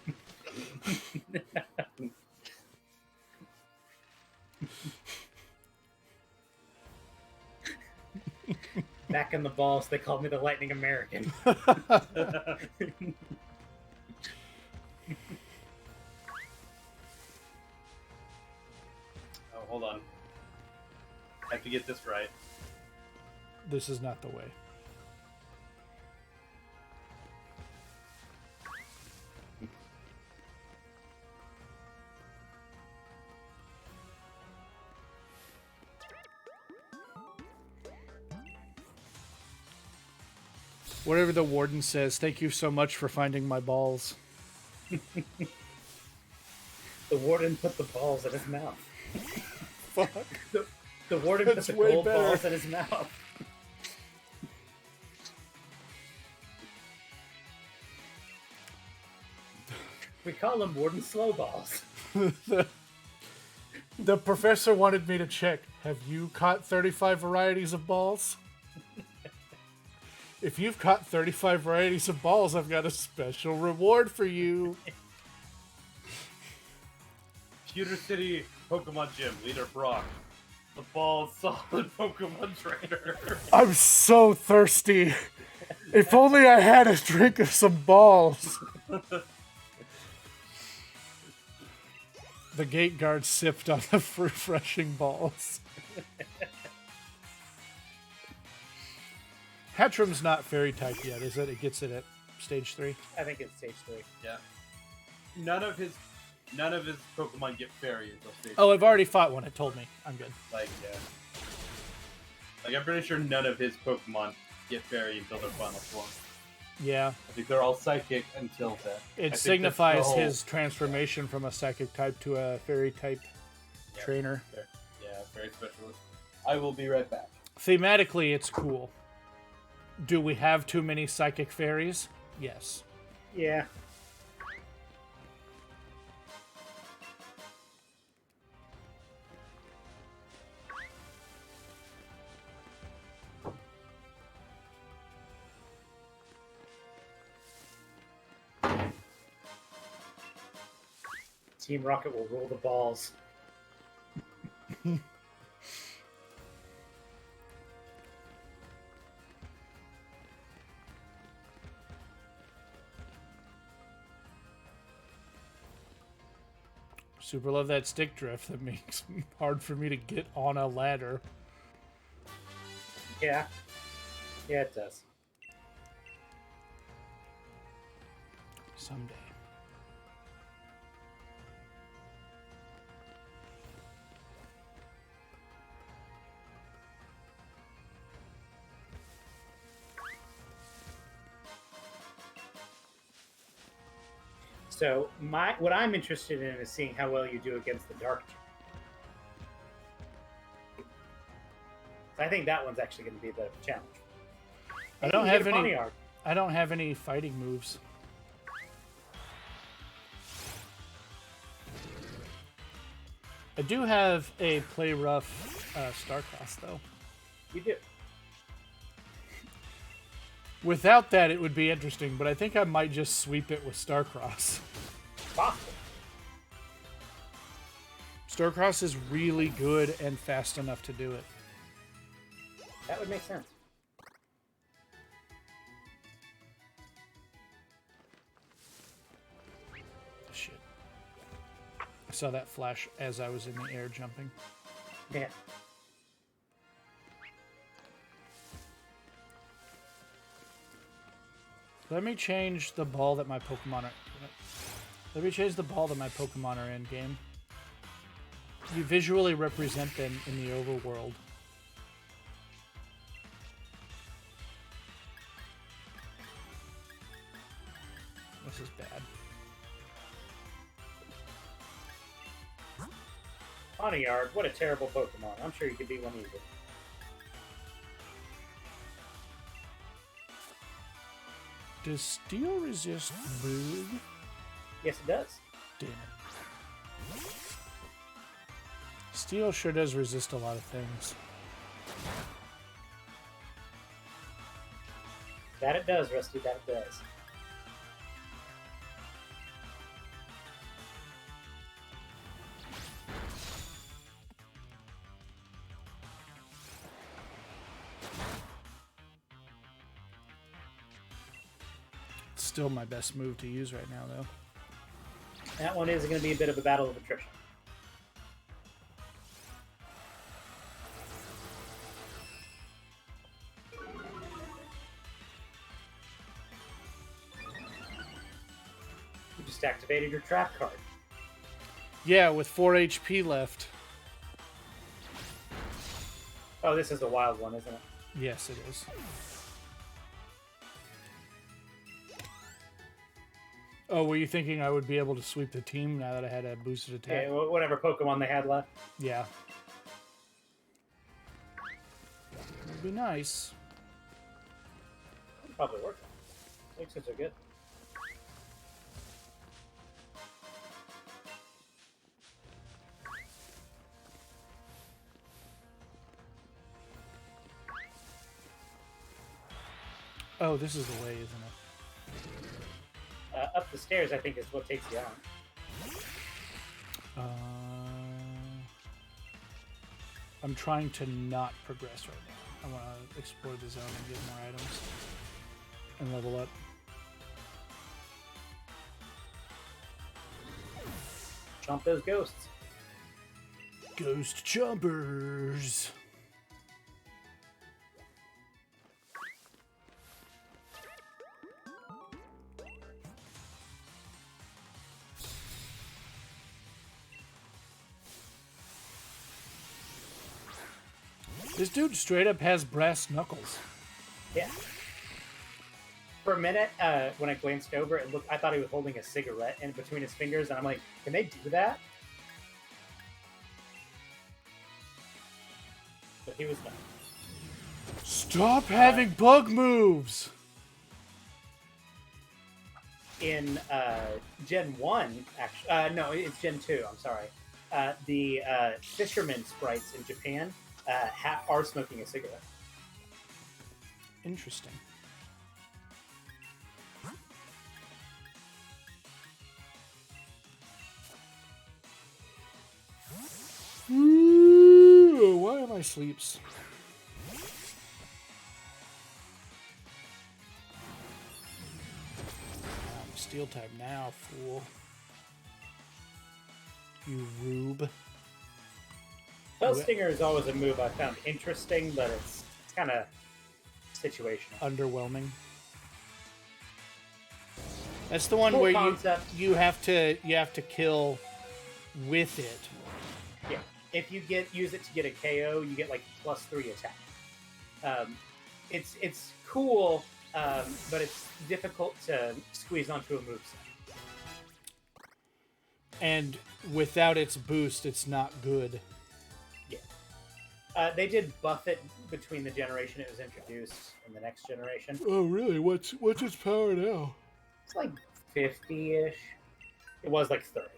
Speaker 3: Back in the balls, they called me the Lightning American.
Speaker 2: Oh, hold on. I have to get this right.
Speaker 1: This is not the way. Whatever the warden says, thank you so much for finding my balls.
Speaker 3: The warden put the balls in his mouth.
Speaker 1: Fuck.
Speaker 3: The warden
Speaker 1: That's
Speaker 3: put the
Speaker 1: way
Speaker 3: gold
Speaker 1: better.
Speaker 3: balls in his mouth. We call him Warden Slow Balls.
Speaker 1: The professor wanted me to check. Have you caught 35 varieties of balls? If you've caught 35 varieties of balls, I've got a special reward for you.
Speaker 2: Pewter City Pokemon Gym, leader Brock. The ball solid Pokemon trainer.
Speaker 1: I'm so thirsty. If only I had a drink of some balls. The gate guard sipped on the refreshing balls. Hatchram's not fairy type yet, is it? It gets it at stage 3.
Speaker 3: I think it's stage 3.
Speaker 2: Yeah. None of his Pokemon get fairy until stage.
Speaker 1: Oh, I've already fought one. It told me. I'm good.
Speaker 2: Like, yeah. Like, I'm pretty sure none of his Pokemon get fairy until their final form.
Speaker 1: Yeah.
Speaker 2: I think they're all psychic until then.
Speaker 1: It signifies his transformation from a psychic type to a fairy type trainer.
Speaker 2: Yeah, fairy specialist. I will be right back.
Speaker 1: Thematically, it's cool. Do we have too many psychic fairies? Yes.
Speaker 3: Yeah. Team Rocket will roll the balls.
Speaker 1: Super love that stick drift. That makes it hard for me to get on a ladder.
Speaker 3: Yeah. Yeah, it does.
Speaker 1: Someday.
Speaker 3: So what I'm interested in is seeing how well you do against the dark type. I think that one's actually going to be a bit of a challenge.
Speaker 1: I don't have any.
Speaker 3: Ponyard.
Speaker 1: I don't have any fighting moves. I do have a play rough Starcross though.
Speaker 3: You do.
Speaker 1: Without that, it would be interesting, but I think I might just sweep it with Starcross.
Speaker 3: Possible.
Speaker 1: Starcross is really good and fast enough to do it.
Speaker 3: That would make sense.
Speaker 1: Shit. I saw that flash as I was in the air jumping.
Speaker 3: Yeah.
Speaker 1: Let me change the ball that my Pokemon are... Let me change the ball that my Pokemon are in, game. You visually represent them in the overworld. This is bad.
Speaker 3: Ponyard, what a terrible Pokemon. I'm sure you could beat one easily.
Speaker 1: Does steel resist mood?
Speaker 3: Yes, it does.
Speaker 1: Damn it. Steel sure does resist a lot of things.
Speaker 3: That it does, Rusty, that it does.
Speaker 1: Still my best move to use right now, though.
Speaker 3: That one is going to be a bit of a battle of attrition. You just activated your trap card.
Speaker 1: Yeah, with 4 HP left.
Speaker 3: Oh, this is the wild one, isn't it?
Speaker 1: Yes, it is. Oh, were you thinking I would be able to sweep the team now that I had a boosted attack?
Speaker 3: Yeah, whatever Pokemon they had left.
Speaker 1: Yeah. That'd be nice.
Speaker 3: It'll probably work. Sixes are good.
Speaker 1: Oh, this is the way, isn't it?
Speaker 3: Up the stairs, I think, is what takes you on.
Speaker 1: I'm trying to not progress right now. I want to explore the zone and get more items and level up.
Speaker 3: Chomp those ghosts.
Speaker 1: Ghost jumpers. This dude straight up has brass knuckles.
Speaker 3: Yeah. For a minute, when I glanced over, I thought he was holding a cigarette in between his fingers, and I'm like, can they do that? But he was not.
Speaker 1: Stop having bug moves!
Speaker 3: In Gen 1, actually, no, it's Gen 2, I'm sorry. The fisherman sprites in Japan are smoking a cigarette.
Speaker 1: Interesting. Ooh, why am I sleeps? Steel type now, fool. You rube.
Speaker 3: Bell Stinger is always a move I found interesting, but it's kind of situational.
Speaker 1: Underwhelming. That's the one
Speaker 3: Cool
Speaker 1: where
Speaker 3: concept.
Speaker 1: you have to kill with it.
Speaker 3: Yeah, if you use it to get a KO, you get like +3 attack. It's cool, but it's difficult to squeeze onto a moveset.
Speaker 1: And without its boost, it's not good.
Speaker 3: Yeah. They did buff it between the generation it was introduced and the next generation.
Speaker 1: Oh, really? What's its power now?
Speaker 3: It's like 50-ish. It was like 30.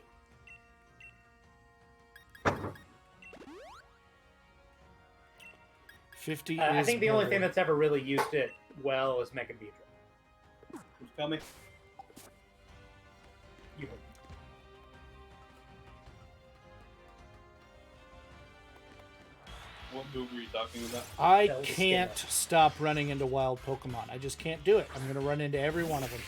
Speaker 3: I think the only thing that's ever really used it well is Mechavedra.
Speaker 2: Who's coming?
Speaker 3: You
Speaker 2: What move were you talking about?
Speaker 1: I
Speaker 3: Bell
Speaker 1: can't
Speaker 3: Stinger.
Speaker 1: stop running into wild Pokemon. I just can't do it. I'm going to run into every one of them.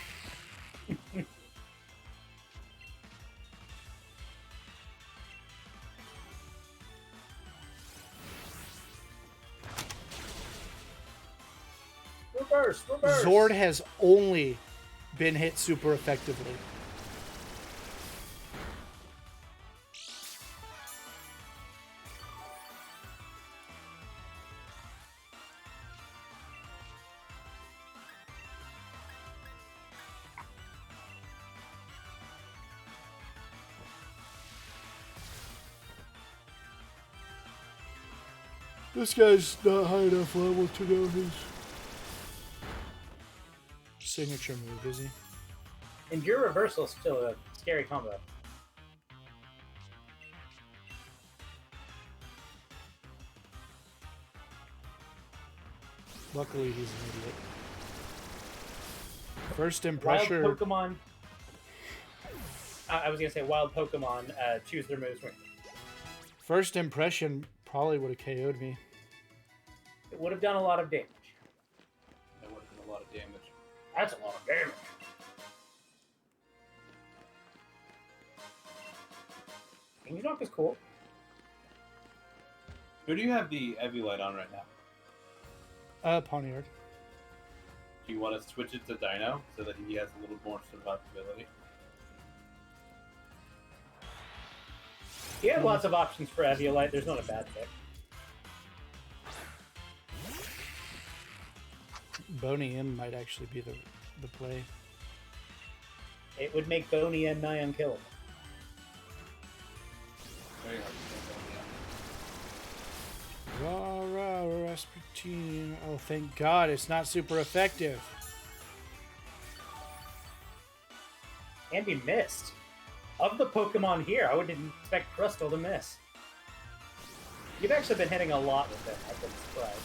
Speaker 3: Reverse!
Speaker 1: Zord has only been hit super effectively. This guy's not high enough level to know his signature move, is he?
Speaker 3: And your reversal is still a scary combo.
Speaker 1: Luckily, he's an idiot. First
Speaker 3: Wild
Speaker 1: impression.
Speaker 3: Pokemon. I was gonna say wild Pokemon choose their moves.
Speaker 1: First impression probably would have KO'd me.
Speaker 3: It would have done a lot of damage.
Speaker 2: That would have been a lot of damage.
Speaker 3: That's a lot of damage. Wing Knock is cool.
Speaker 2: Who do you have the Eviolite on right now?
Speaker 1: Pawniard.
Speaker 2: Do you want to switch it to Dino so that he has a little more survivability?
Speaker 3: You have lots of options for Eviolite. There's not a bad pick.
Speaker 1: Boney M might actually be the play.
Speaker 3: It would make Boney and nigh unkillable.
Speaker 2: Very hard to think
Speaker 1: Rah, rah, Rasputin. Oh, thank God, it's not super effective.
Speaker 3: And he missed. Of the Pokemon here, I wouldn't expect Crustle to miss. You've actually been hitting a lot with it. I've been surprised.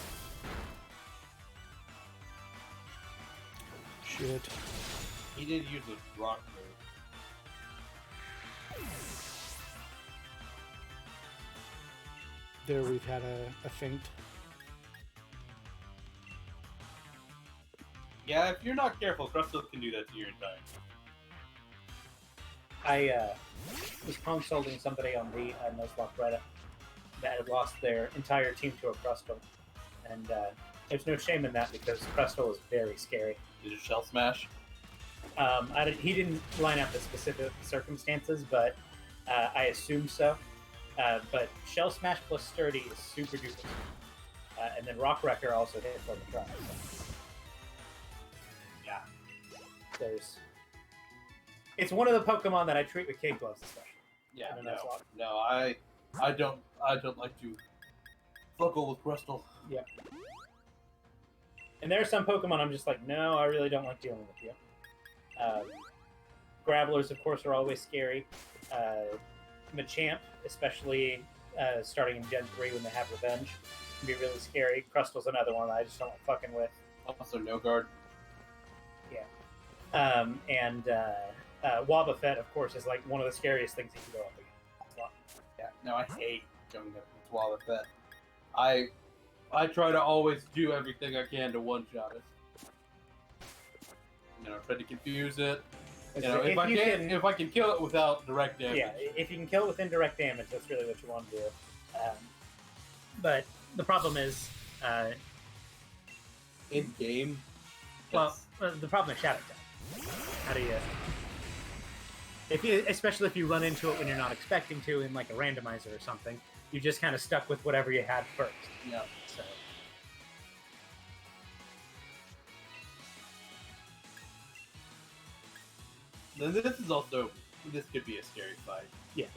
Speaker 1: Shit.
Speaker 2: He did use a rock move.
Speaker 1: There we've had a feint.
Speaker 2: Yeah, if you're not careful, Crustle can do that to your entire team.
Speaker 3: I was consulting somebody on the Nuzlocke Reddit that had lost their entire team to a Crustle. And there's no shame in that because Crustle is very scary.
Speaker 2: Did you shell smash?
Speaker 3: He didn't line out the specific circumstances, but I assume so. But Shell Smash plus Sturdy is super duper. And then Rock Wrecker also hits on the try. So. Yeah. It's one of the Pokemon that I treat with Kid Gloves, especially.
Speaker 2: Yeah, no, I don't like to fuckle with Crustle.
Speaker 3: Yeah. And there are some Pokemon I'm just like, no, I really don't like dealing with you. Gravelers, of course, are always scary. Machamp, especially starting in Gen 3 when they have Revenge, can be really scary. Crustle's another one I just don't like fucking with.
Speaker 2: Also, No Guard.
Speaker 3: Yeah. And Wobbuffet, of course, is like one of the scariest things you can go up against.
Speaker 2: Yeah, no, I hate going up against Wobbuffet. I try to always do everything I can to one-shot it. Try to confuse it. If I can kill it without direct damage.
Speaker 3: Yeah, if you can kill it with indirect damage, that's really what you want to do. But the problem is,
Speaker 2: in game.
Speaker 3: Well, the problem is Shadow Tag. How do you? Especially if you run into it when you're not expecting to, in like a randomizer or something, you just kind of stuck with whatever you had first.
Speaker 2: Yeah.
Speaker 3: So.
Speaker 2: This could be a scary fight.
Speaker 3: Yeah.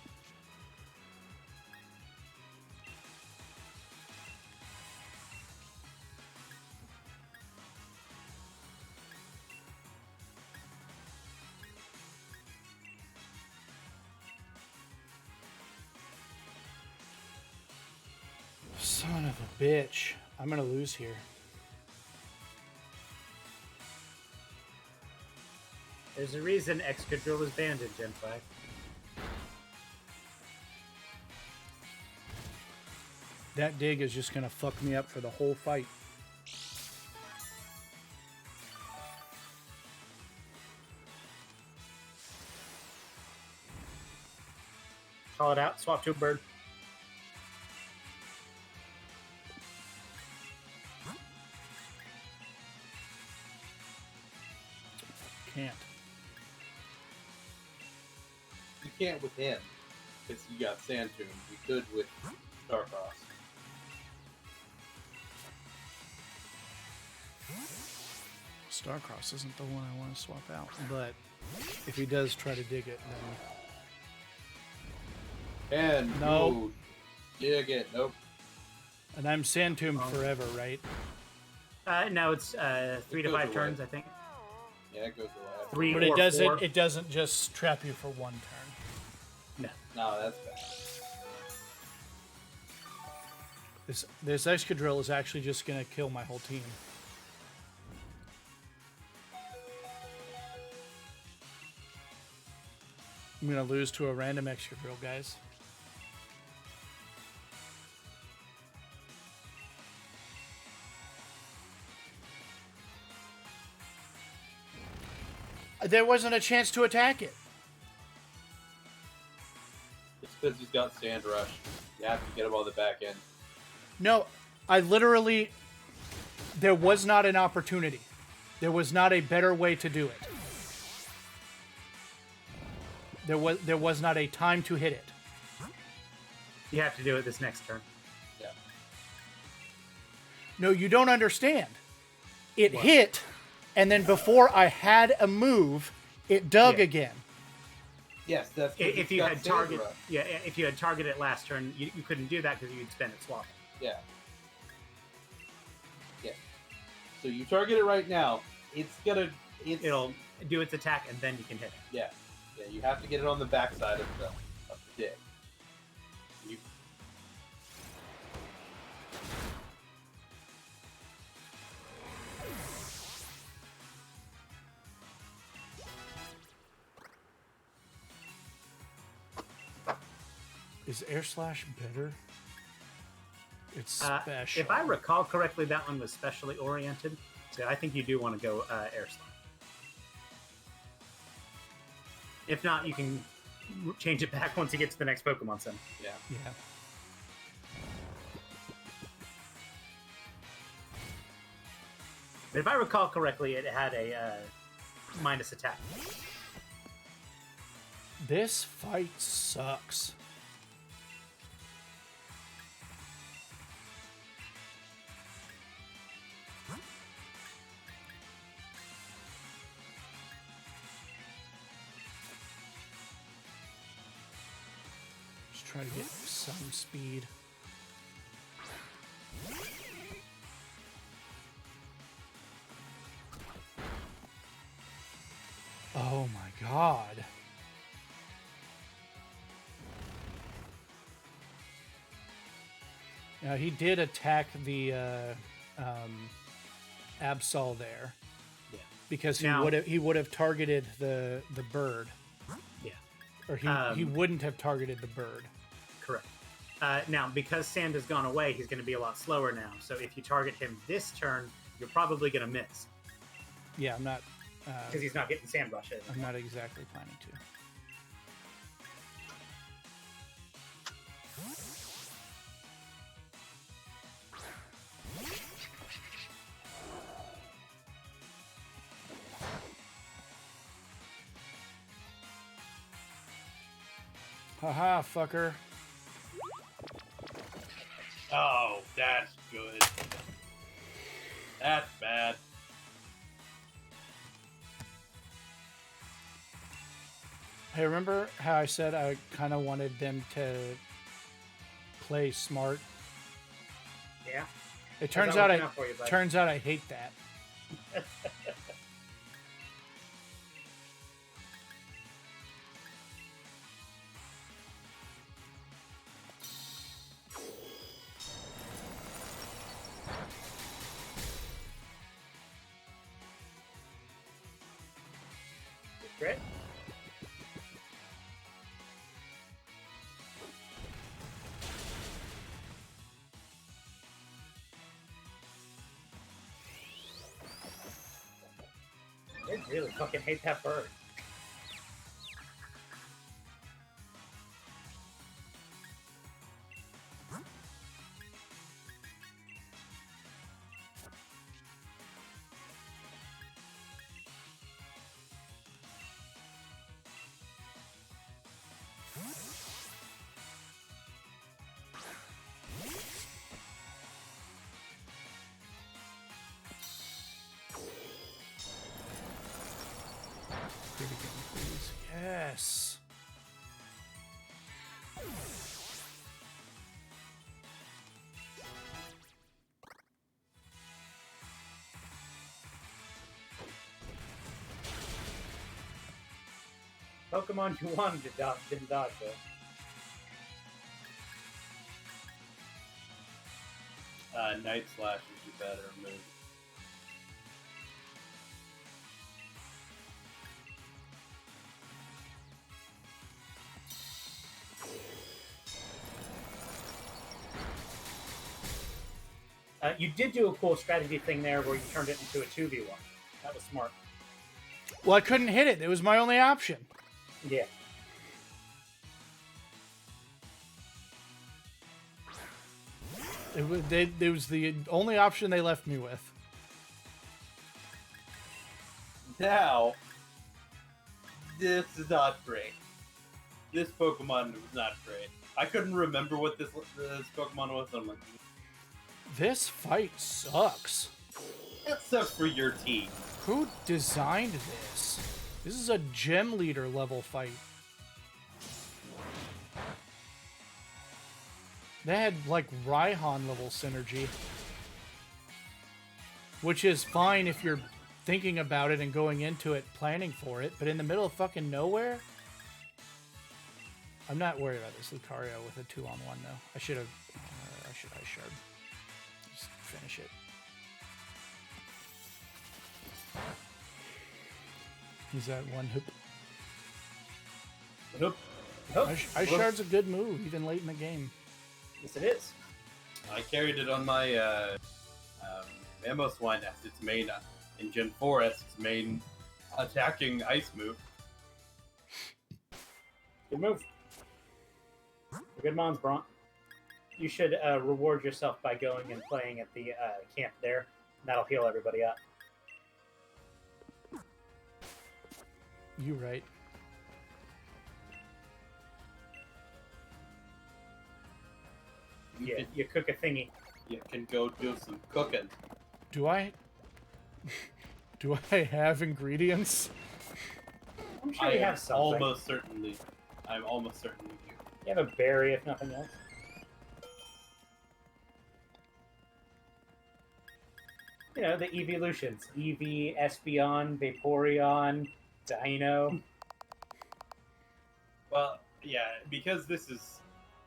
Speaker 1: Son of a bitch. I'm gonna lose here.
Speaker 3: There's a reason Excadrill was banned in Gen 5.
Speaker 1: That dig is just gonna fuck me up for the whole fight.
Speaker 3: Call it out. Swap to a bird.
Speaker 1: Can't.
Speaker 2: You can't with him, because you got Sand Tomb. You could with Starcross.
Speaker 1: Starcross isn't the one I want to swap out, but if he does try to dig it, then...
Speaker 2: And
Speaker 1: no.
Speaker 2: Dig it. Nope.
Speaker 1: And I'm Sand Tomb forever, right?
Speaker 3: No, it's 3 to 5 turns, I think.
Speaker 2: Yeah, it goes away.
Speaker 3: 3
Speaker 1: But
Speaker 3: or 4.
Speaker 1: it doesn't just trap you for one turn.
Speaker 2: No, that's bad.
Speaker 1: This Excadrill is actually just gonna kill my whole team. I'm gonna lose to a random Excadrill, guys. There wasn't a chance to attack it.
Speaker 2: It's because he's got Sand Rush. You have to get him on the back end.
Speaker 1: No, I literally... There was not an opportunity. There was not a better way to do it. There was not a time to hit it.
Speaker 3: You have to do it this next turn.
Speaker 2: Yeah.
Speaker 1: No, you don't understand. It hit, and then before I had a move, it dug again.
Speaker 2: Yes, that's
Speaker 3: if you had targeted. Yeah, if you had targeted last turn, you couldn't do that because you'd spend it swapping.
Speaker 2: Yeah. Yeah. So you target it right now. It'll
Speaker 3: do its attack, and then you can hit it.
Speaker 2: Yeah. Yeah. You have to get it on the backside of the dig.
Speaker 1: Is Air Slash better? It's special.
Speaker 3: If I recall correctly, that one was specially oriented. So I think you do want to go Air Slash. If not, you can change it back once you get to the next Pokemon Center.
Speaker 2: Yeah.
Speaker 1: Yeah.
Speaker 3: But if I recall correctly, it had a minus attack.
Speaker 1: This fight sucks. Just try to get some speed. Oh my god. Now he did attack the Absol there.
Speaker 3: Yeah.
Speaker 1: Because
Speaker 3: Now-
Speaker 1: he would have targeted the bird.
Speaker 3: Yeah.
Speaker 1: Or he wouldn't have targeted the bird.
Speaker 3: Correct. Now, because Sand has gone away, he's going to be a lot slower now. So if you target him this turn, you're probably going to miss
Speaker 1: Yeah, I'm not
Speaker 3: because he's not getting Sand Rush in.
Speaker 1: I'm not exactly planning to. Haha, fucker.
Speaker 2: Oh, that's good. That's bad.
Speaker 1: Hey, remember how I said I kind of wanted them to play smart?
Speaker 3: Yeah.
Speaker 1: It turns
Speaker 3: that
Speaker 1: out
Speaker 3: working out for you, bud?
Speaker 1: turns out I hate that.
Speaker 3: Great. I really fucking hate that bird.
Speaker 1: Here we go, please. Yes.
Speaker 3: Pokemon you wanted to dodge didn't dodge though.
Speaker 2: Night Slash is your better move.
Speaker 3: You did do a cool strategy thing there where you turned it into a 2v1. That was smart.
Speaker 1: Well, I couldn't hit it. It was my only option.
Speaker 3: Yeah.
Speaker 1: It was the only option they left me with.
Speaker 2: Now, this is not great. This Pokemon was not great. I couldn't remember what this Pokemon was. I'm like,
Speaker 1: This fight sucks.
Speaker 2: that sucks for your team.
Speaker 1: Who designed this? This is a gym leader level fight. They had like Raihan level synergy. Which is fine if you're thinking about it and going into it planning for it, but in the middle of fucking nowhere? I'm not worried about this Lucario with a 2-on-1 though. I should have. I should just finish it. He's at one hoop.
Speaker 2: Nope.
Speaker 3: Oh,
Speaker 1: Ice Shard's a good move, even late in the game.
Speaker 3: yes, it is.
Speaker 2: I carried it on my Mamoswine as its main in Gen 4 as its main attacking ice move.
Speaker 3: Good move. Good mons, Braun. You should reward yourself by going and playing at the camp there. That'll heal everybody up.
Speaker 1: You right.
Speaker 3: Yeah, you cook a thingy.
Speaker 2: You can go do some cooking.
Speaker 1: Do I have ingredients?
Speaker 3: I'm sure you have something.
Speaker 2: I'm almost certainly do.
Speaker 3: You have a berry, if nothing else. You know, the evolutions. Eevee, Espeon, Vaporeon, Dino.
Speaker 2: Well, yeah, because this is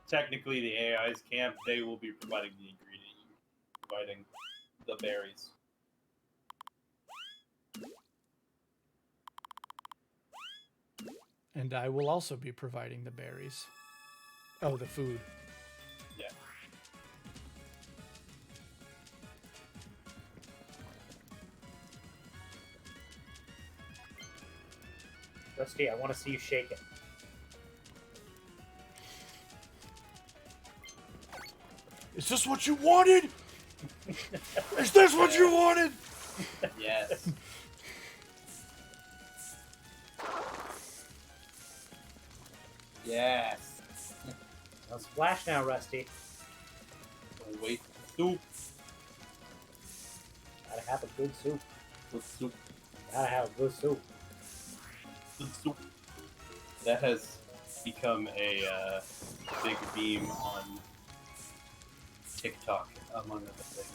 Speaker 2: technically the AI's camp, they will be providing the ingredient, providing the berries.
Speaker 1: And I will also be providing the berries. Oh, the food.
Speaker 2: Yeah.
Speaker 3: Rusty, I want to see you shake it.
Speaker 1: Is this what you wanted? Is this what you wanted?
Speaker 2: Yes. Yes.
Speaker 3: Now splash now, Rusty.
Speaker 2: Wait. Soup.
Speaker 3: Gotta have a good soup.
Speaker 2: Good soup.
Speaker 3: Gotta have a good soup.
Speaker 2: Good soup. That has become a big meme on TikTok, among other things.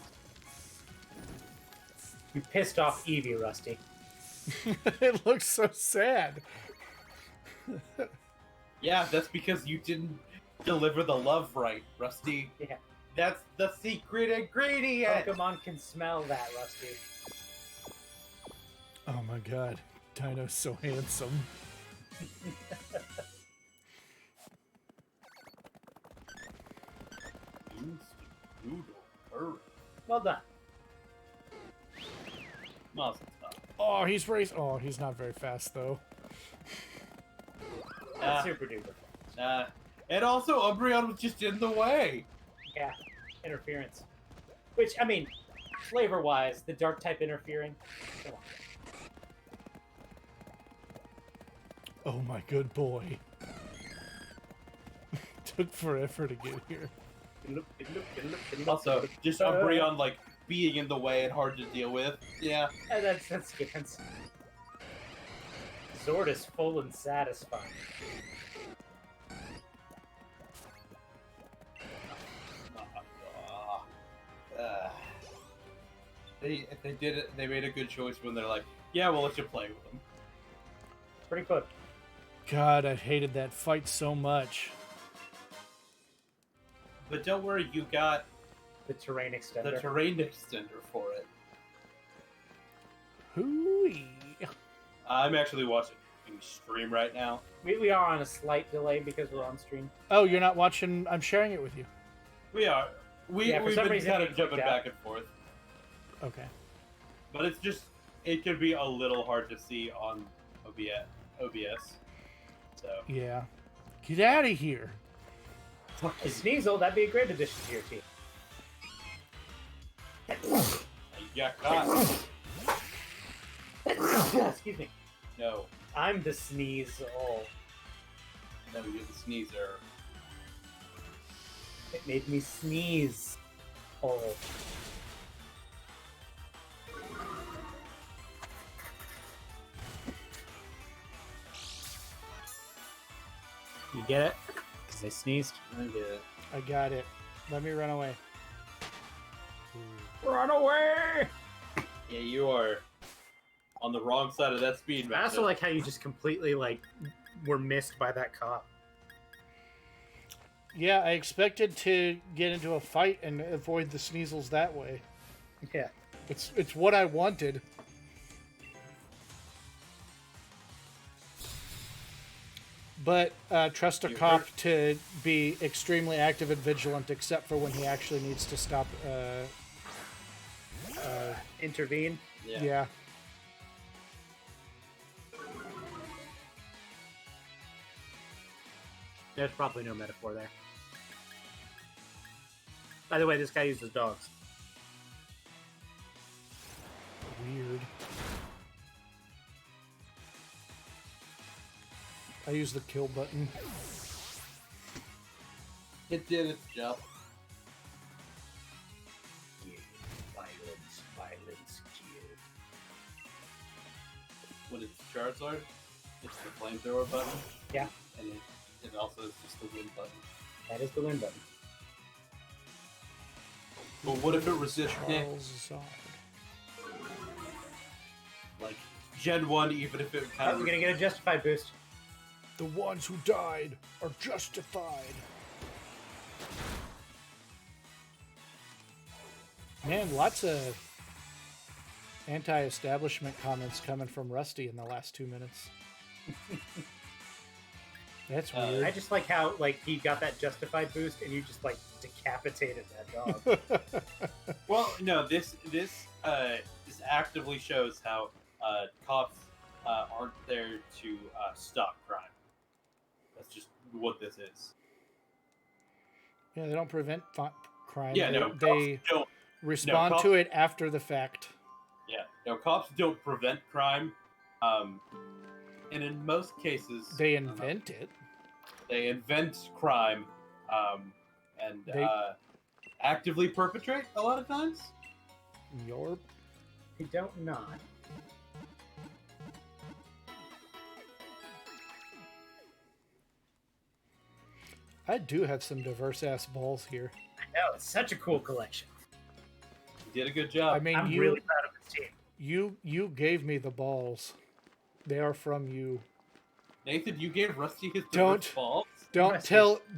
Speaker 3: You pissed off Eevee, Rusty.
Speaker 1: It looks so sad.
Speaker 2: Yeah, that's because you didn't deliver the love right, Rusty.
Speaker 3: Yeah.
Speaker 2: That's the secret ingredient!
Speaker 3: Pokemon can smell that, Rusty.
Speaker 1: Oh my god. Dino's so handsome.
Speaker 3: Well done.
Speaker 2: Mazel tov.
Speaker 1: Oh, he's race. Oh, he's not very fast though.
Speaker 3: That's super duper.
Speaker 2: And also, Umbreon was just in the way.
Speaker 3: Yeah, interference. Which, I mean, flavor-wise, the dark type interfering. Come on.
Speaker 1: Oh my good boy. Took forever to get here.
Speaker 2: Also, just Umbreon, like, being in the way and hard to deal with. Yeah.
Speaker 3: That's scans. Zord is full and satisfying.
Speaker 2: They did it. They made a good choice when they're like, "Yeah, we'll let you play with them."
Speaker 3: Pretty good.
Speaker 1: God, I hated that fight so much.
Speaker 2: But don't worry, you got
Speaker 3: The terrain extender.
Speaker 2: the terrain extender for it.
Speaker 1: Hooey.
Speaker 2: I'm actually watching stream right now.
Speaker 3: We are on a slight delay because we're on stream.
Speaker 1: Oh, you're not watching? I'm sharing it with you.
Speaker 2: We are.
Speaker 3: Yeah, for
Speaker 2: We've
Speaker 3: some
Speaker 2: been
Speaker 3: reason
Speaker 2: kind
Speaker 3: it
Speaker 2: of jumping
Speaker 3: clicked out.
Speaker 2: back and forth.
Speaker 1: Okay.
Speaker 2: But it's just, it can be a little hard to see on OBS. So.
Speaker 1: Yeah. Get out of here.
Speaker 3: A Sneasel, that'd be a great addition to your team.
Speaker 2: You got caught.
Speaker 3: Excuse me.
Speaker 2: No.
Speaker 3: I'm the Sneasel.
Speaker 2: No, you're the sneezer.
Speaker 3: It made me sneeze. Oh. You get it? Because I sneezed.
Speaker 2: I get it.
Speaker 1: I got it. Let me run away.
Speaker 3: Run away!
Speaker 2: Yeah, you are on the wrong side of that speed map.
Speaker 3: I also like how you just completely, were missed by that cop.
Speaker 1: Yeah, I expected to get into a fight and avoid the Sneasels that way.
Speaker 3: Yeah.
Speaker 1: It's what I wanted. But trust a
Speaker 2: You
Speaker 1: cop
Speaker 2: heard-
Speaker 1: to be extremely active and vigilant, except for when he actually needs to stop.
Speaker 3: Intervene.
Speaker 1: Yeah.
Speaker 3: There's probably no metaphor there. By the way, this guy uses dogs.
Speaker 1: Weird. I use the kill button.
Speaker 2: It did its job.
Speaker 3: Violence, violence, kill.
Speaker 2: When it's Charizard, it's the flamethrower button.
Speaker 3: Yeah,
Speaker 2: And it also is just the win button.
Speaker 3: that is the win button.
Speaker 2: But what if it resists it?
Speaker 1: Charles Zard.
Speaker 2: Like, Gen 1, even if it
Speaker 3: Oh,
Speaker 2: kind
Speaker 3: we're
Speaker 2: of...
Speaker 3: gonna get a justified boost.
Speaker 1: The ones who died are justified. Man, lots of anti-establishment comments coming from Rusty in the last 2 minutes. That's weird.
Speaker 3: I just like how he got that justified boost and you just decapitated that dog.
Speaker 2: Well, no, this actively shows how cops aren't there to stop crime. That's just what this is.
Speaker 1: Yeah, they don't prevent crime.
Speaker 2: Yeah,
Speaker 1: they
Speaker 2: cops don't.
Speaker 1: respond to it after the fact.
Speaker 2: Yeah, no, cops don't prevent crime. And in most cases,
Speaker 1: They invent it.
Speaker 2: They invent crime, and
Speaker 1: They-
Speaker 2: actively perpetrate a lot of times.
Speaker 1: Your
Speaker 3: I don't not.
Speaker 1: I do have some diverse ass balls here.
Speaker 3: I know, it's such a cool collection.
Speaker 2: You did a good job.
Speaker 1: I mean,
Speaker 3: I'm really proud of this team.
Speaker 1: you gave me the balls. They are from you.
Speaker 2: Nathan, you gave Rusty his
Speaker 1: Don't.
Speaker 2: diverse balls.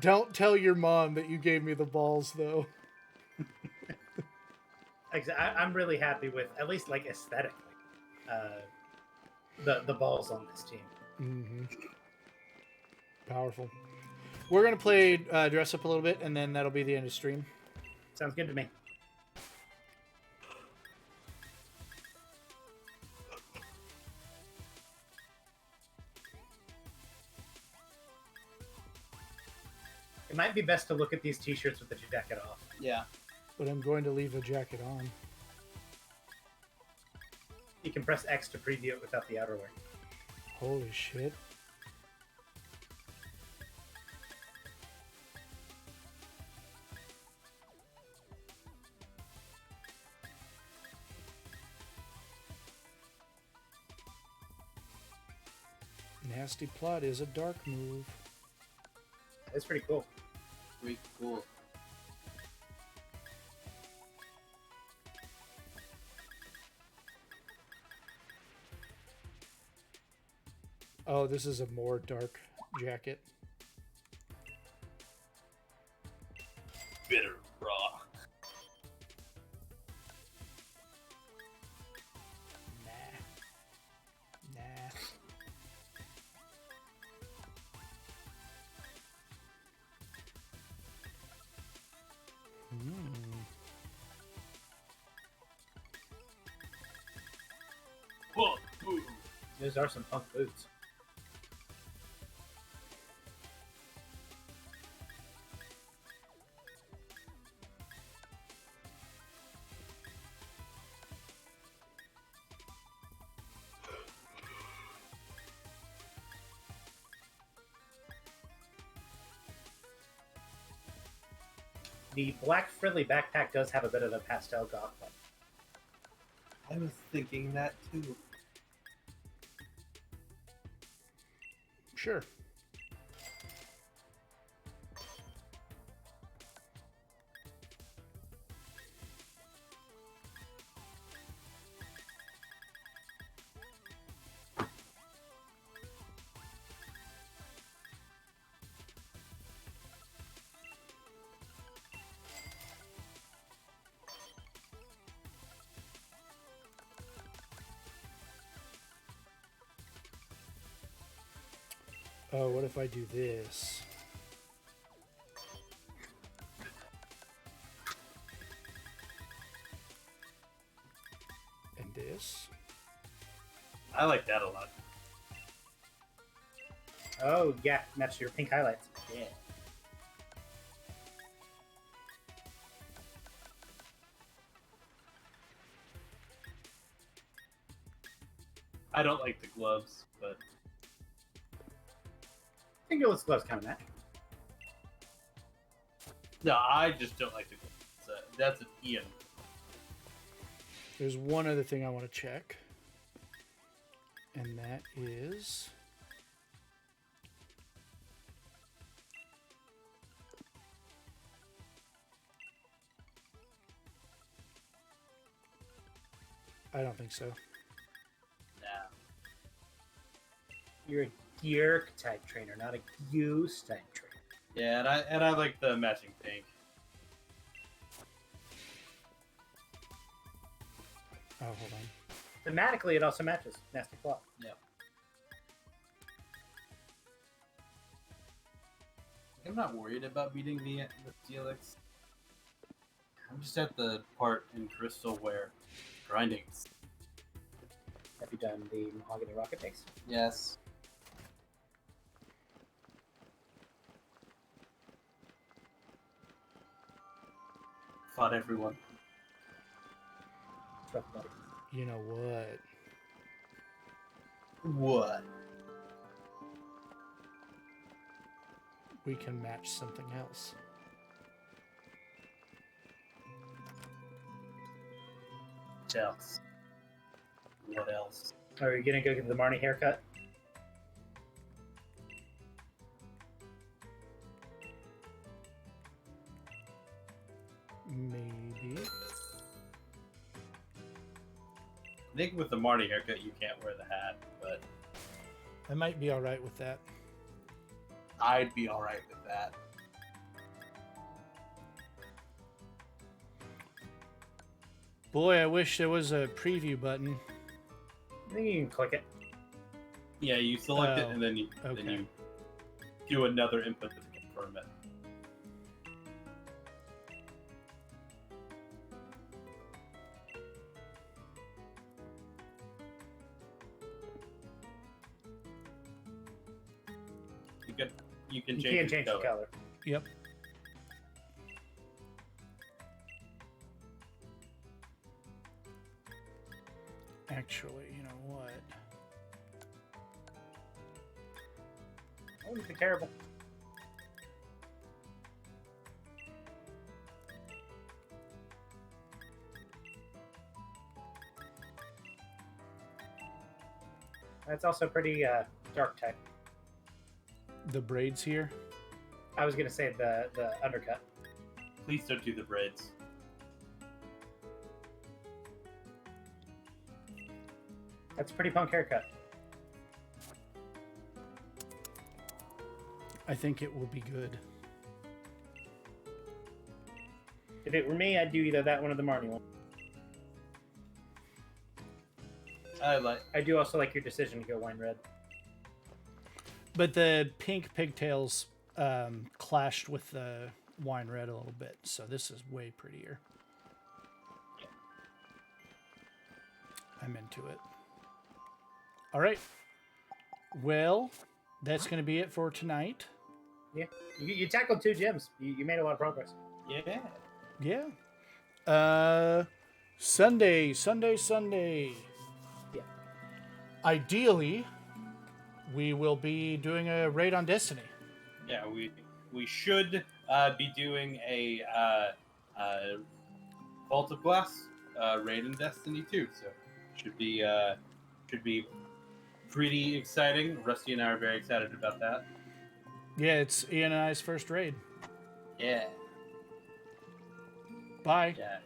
Speaker 1: Don't tell your mom that you gave me the balls though.
Speaker 3: I'm really happy with, at least aesthetically, the balls on this team.
Speaker 1: Mm-hmm. Powerful. We're gonna play dress up a little bit, and then that'll be the end of stream.
Speaker 3: Sounds good to me. It might be best to look at these t-shirts with the jacket off.
Speaker 2: Yeah.
Speaker 1: But I'm going to leave a jacket on.
Speaker 3: You can press X to preview it without the outerwear.
Speaker 1: Holy shit. Nasty plot is a dark move.
Speaker 3: That's pretty cool.
Speaker 2: Pretty cool.
Speaker 1: Oh, this is a more dark jacket.
Speaker 2: Bitter raw.
Speaker 1: Nah.
Speaker 2: Fuck, boo.
Speaker 3: Those are some punk boots. The black frilly backpack does have a bit of a pastel goth look.
Speaker 2: I was thinking that too.
Speaker 1: Sure. Oh, what if I do this? And this?
Speaker 2: I like that a lot.
Speaker 3: Oh, yeah, match your pink highlights.
Speaker 2: Yeah. I don't like the gloves, but
Speaker 3: Fingerless gloves kind of match.
Speaker 2: no, I just don't like the gloves. That's an Ian.
Speaker 1: There's one other thing I want to check. And that is... I don't think so.
Speaker 2: Nah.
Speaker 3: You're a Gear type trainer, not a Goose type trainer.
Speaker 2: Yeah, and I like the matching pink.
Speaker 1: Oh, hold on.
Speaker 3: Thematically, it also matches Nasty Claw.
Speaker 2: Yeah. I'm not worried about beating the CLX. I'm just at the part in Crystal where grinding.
Speaker 3: Have you done the Mahogany Rocket base?
Speaker 2: Yes. Fought everyone.
Speaker 3: It's rough, buddy.
Speaker 1: You know what?
Speaker 2: What?
Speaker 1: We can match something else.
Speaker 2: Else. What else?
Speaker 3: Are you gonna go get the Marnie haircut?
Speaker 1: Maybe.
Speaker 2: I think with the Marty haircut, you can't wear the hat, but
Speaker 1: I might be alright with that.
Speaker 2: I'd be alright with that.
Speaker 1: Boy, I wish there was a preview button.
Speaker 3: I think you can click it.
Speaker 2: Yeah, you select it
Speaker 1: Oh,
Speaker 2: and then you do another input to confirm it. You can change
Speaker 3: the color.
Speaker 1: Yep. Actually, you know what?
Speaker 3: That wouldn't be terrible. That's also pretty dark type.
Speaker 1: The braids here.
Speaker 3: I was gonna say the undercut.
Speaker 2: Please don't do the braids.
Speaker 3: That's a pretty punk haircut.
Speaker 1: I think it will be good.
Speaker 3: If it were me, I'd do either that one or the Marnie one. I do also like your decision to go wine red.
Speaker 1: But the pink pigtails clashed with the wine red a little bit, so this is way prettier. I'm into it. All right. Well, that's going to be it for tonight.
Speaker 3: Yeah, you tackled 2 gyms. You made a lot of progress.
Speaker 2: Yeah.
Speaker 1: Yeah. Sunday.
Speaker 3: Yeah.
Speaker 1: Ideally, we will be doing a raid on Destiny.
Speaker 2: Yeah, we should be doing a Vault of Glass raid in Destiny 2, so should be pretty exciting. Rusty and I are very excited about that.
Speaker 1: Yeah, it's Ian and I's first raid.
Speaker 2: Yeah.
Speaker 1: Bye.
Speaker 2: Yeah.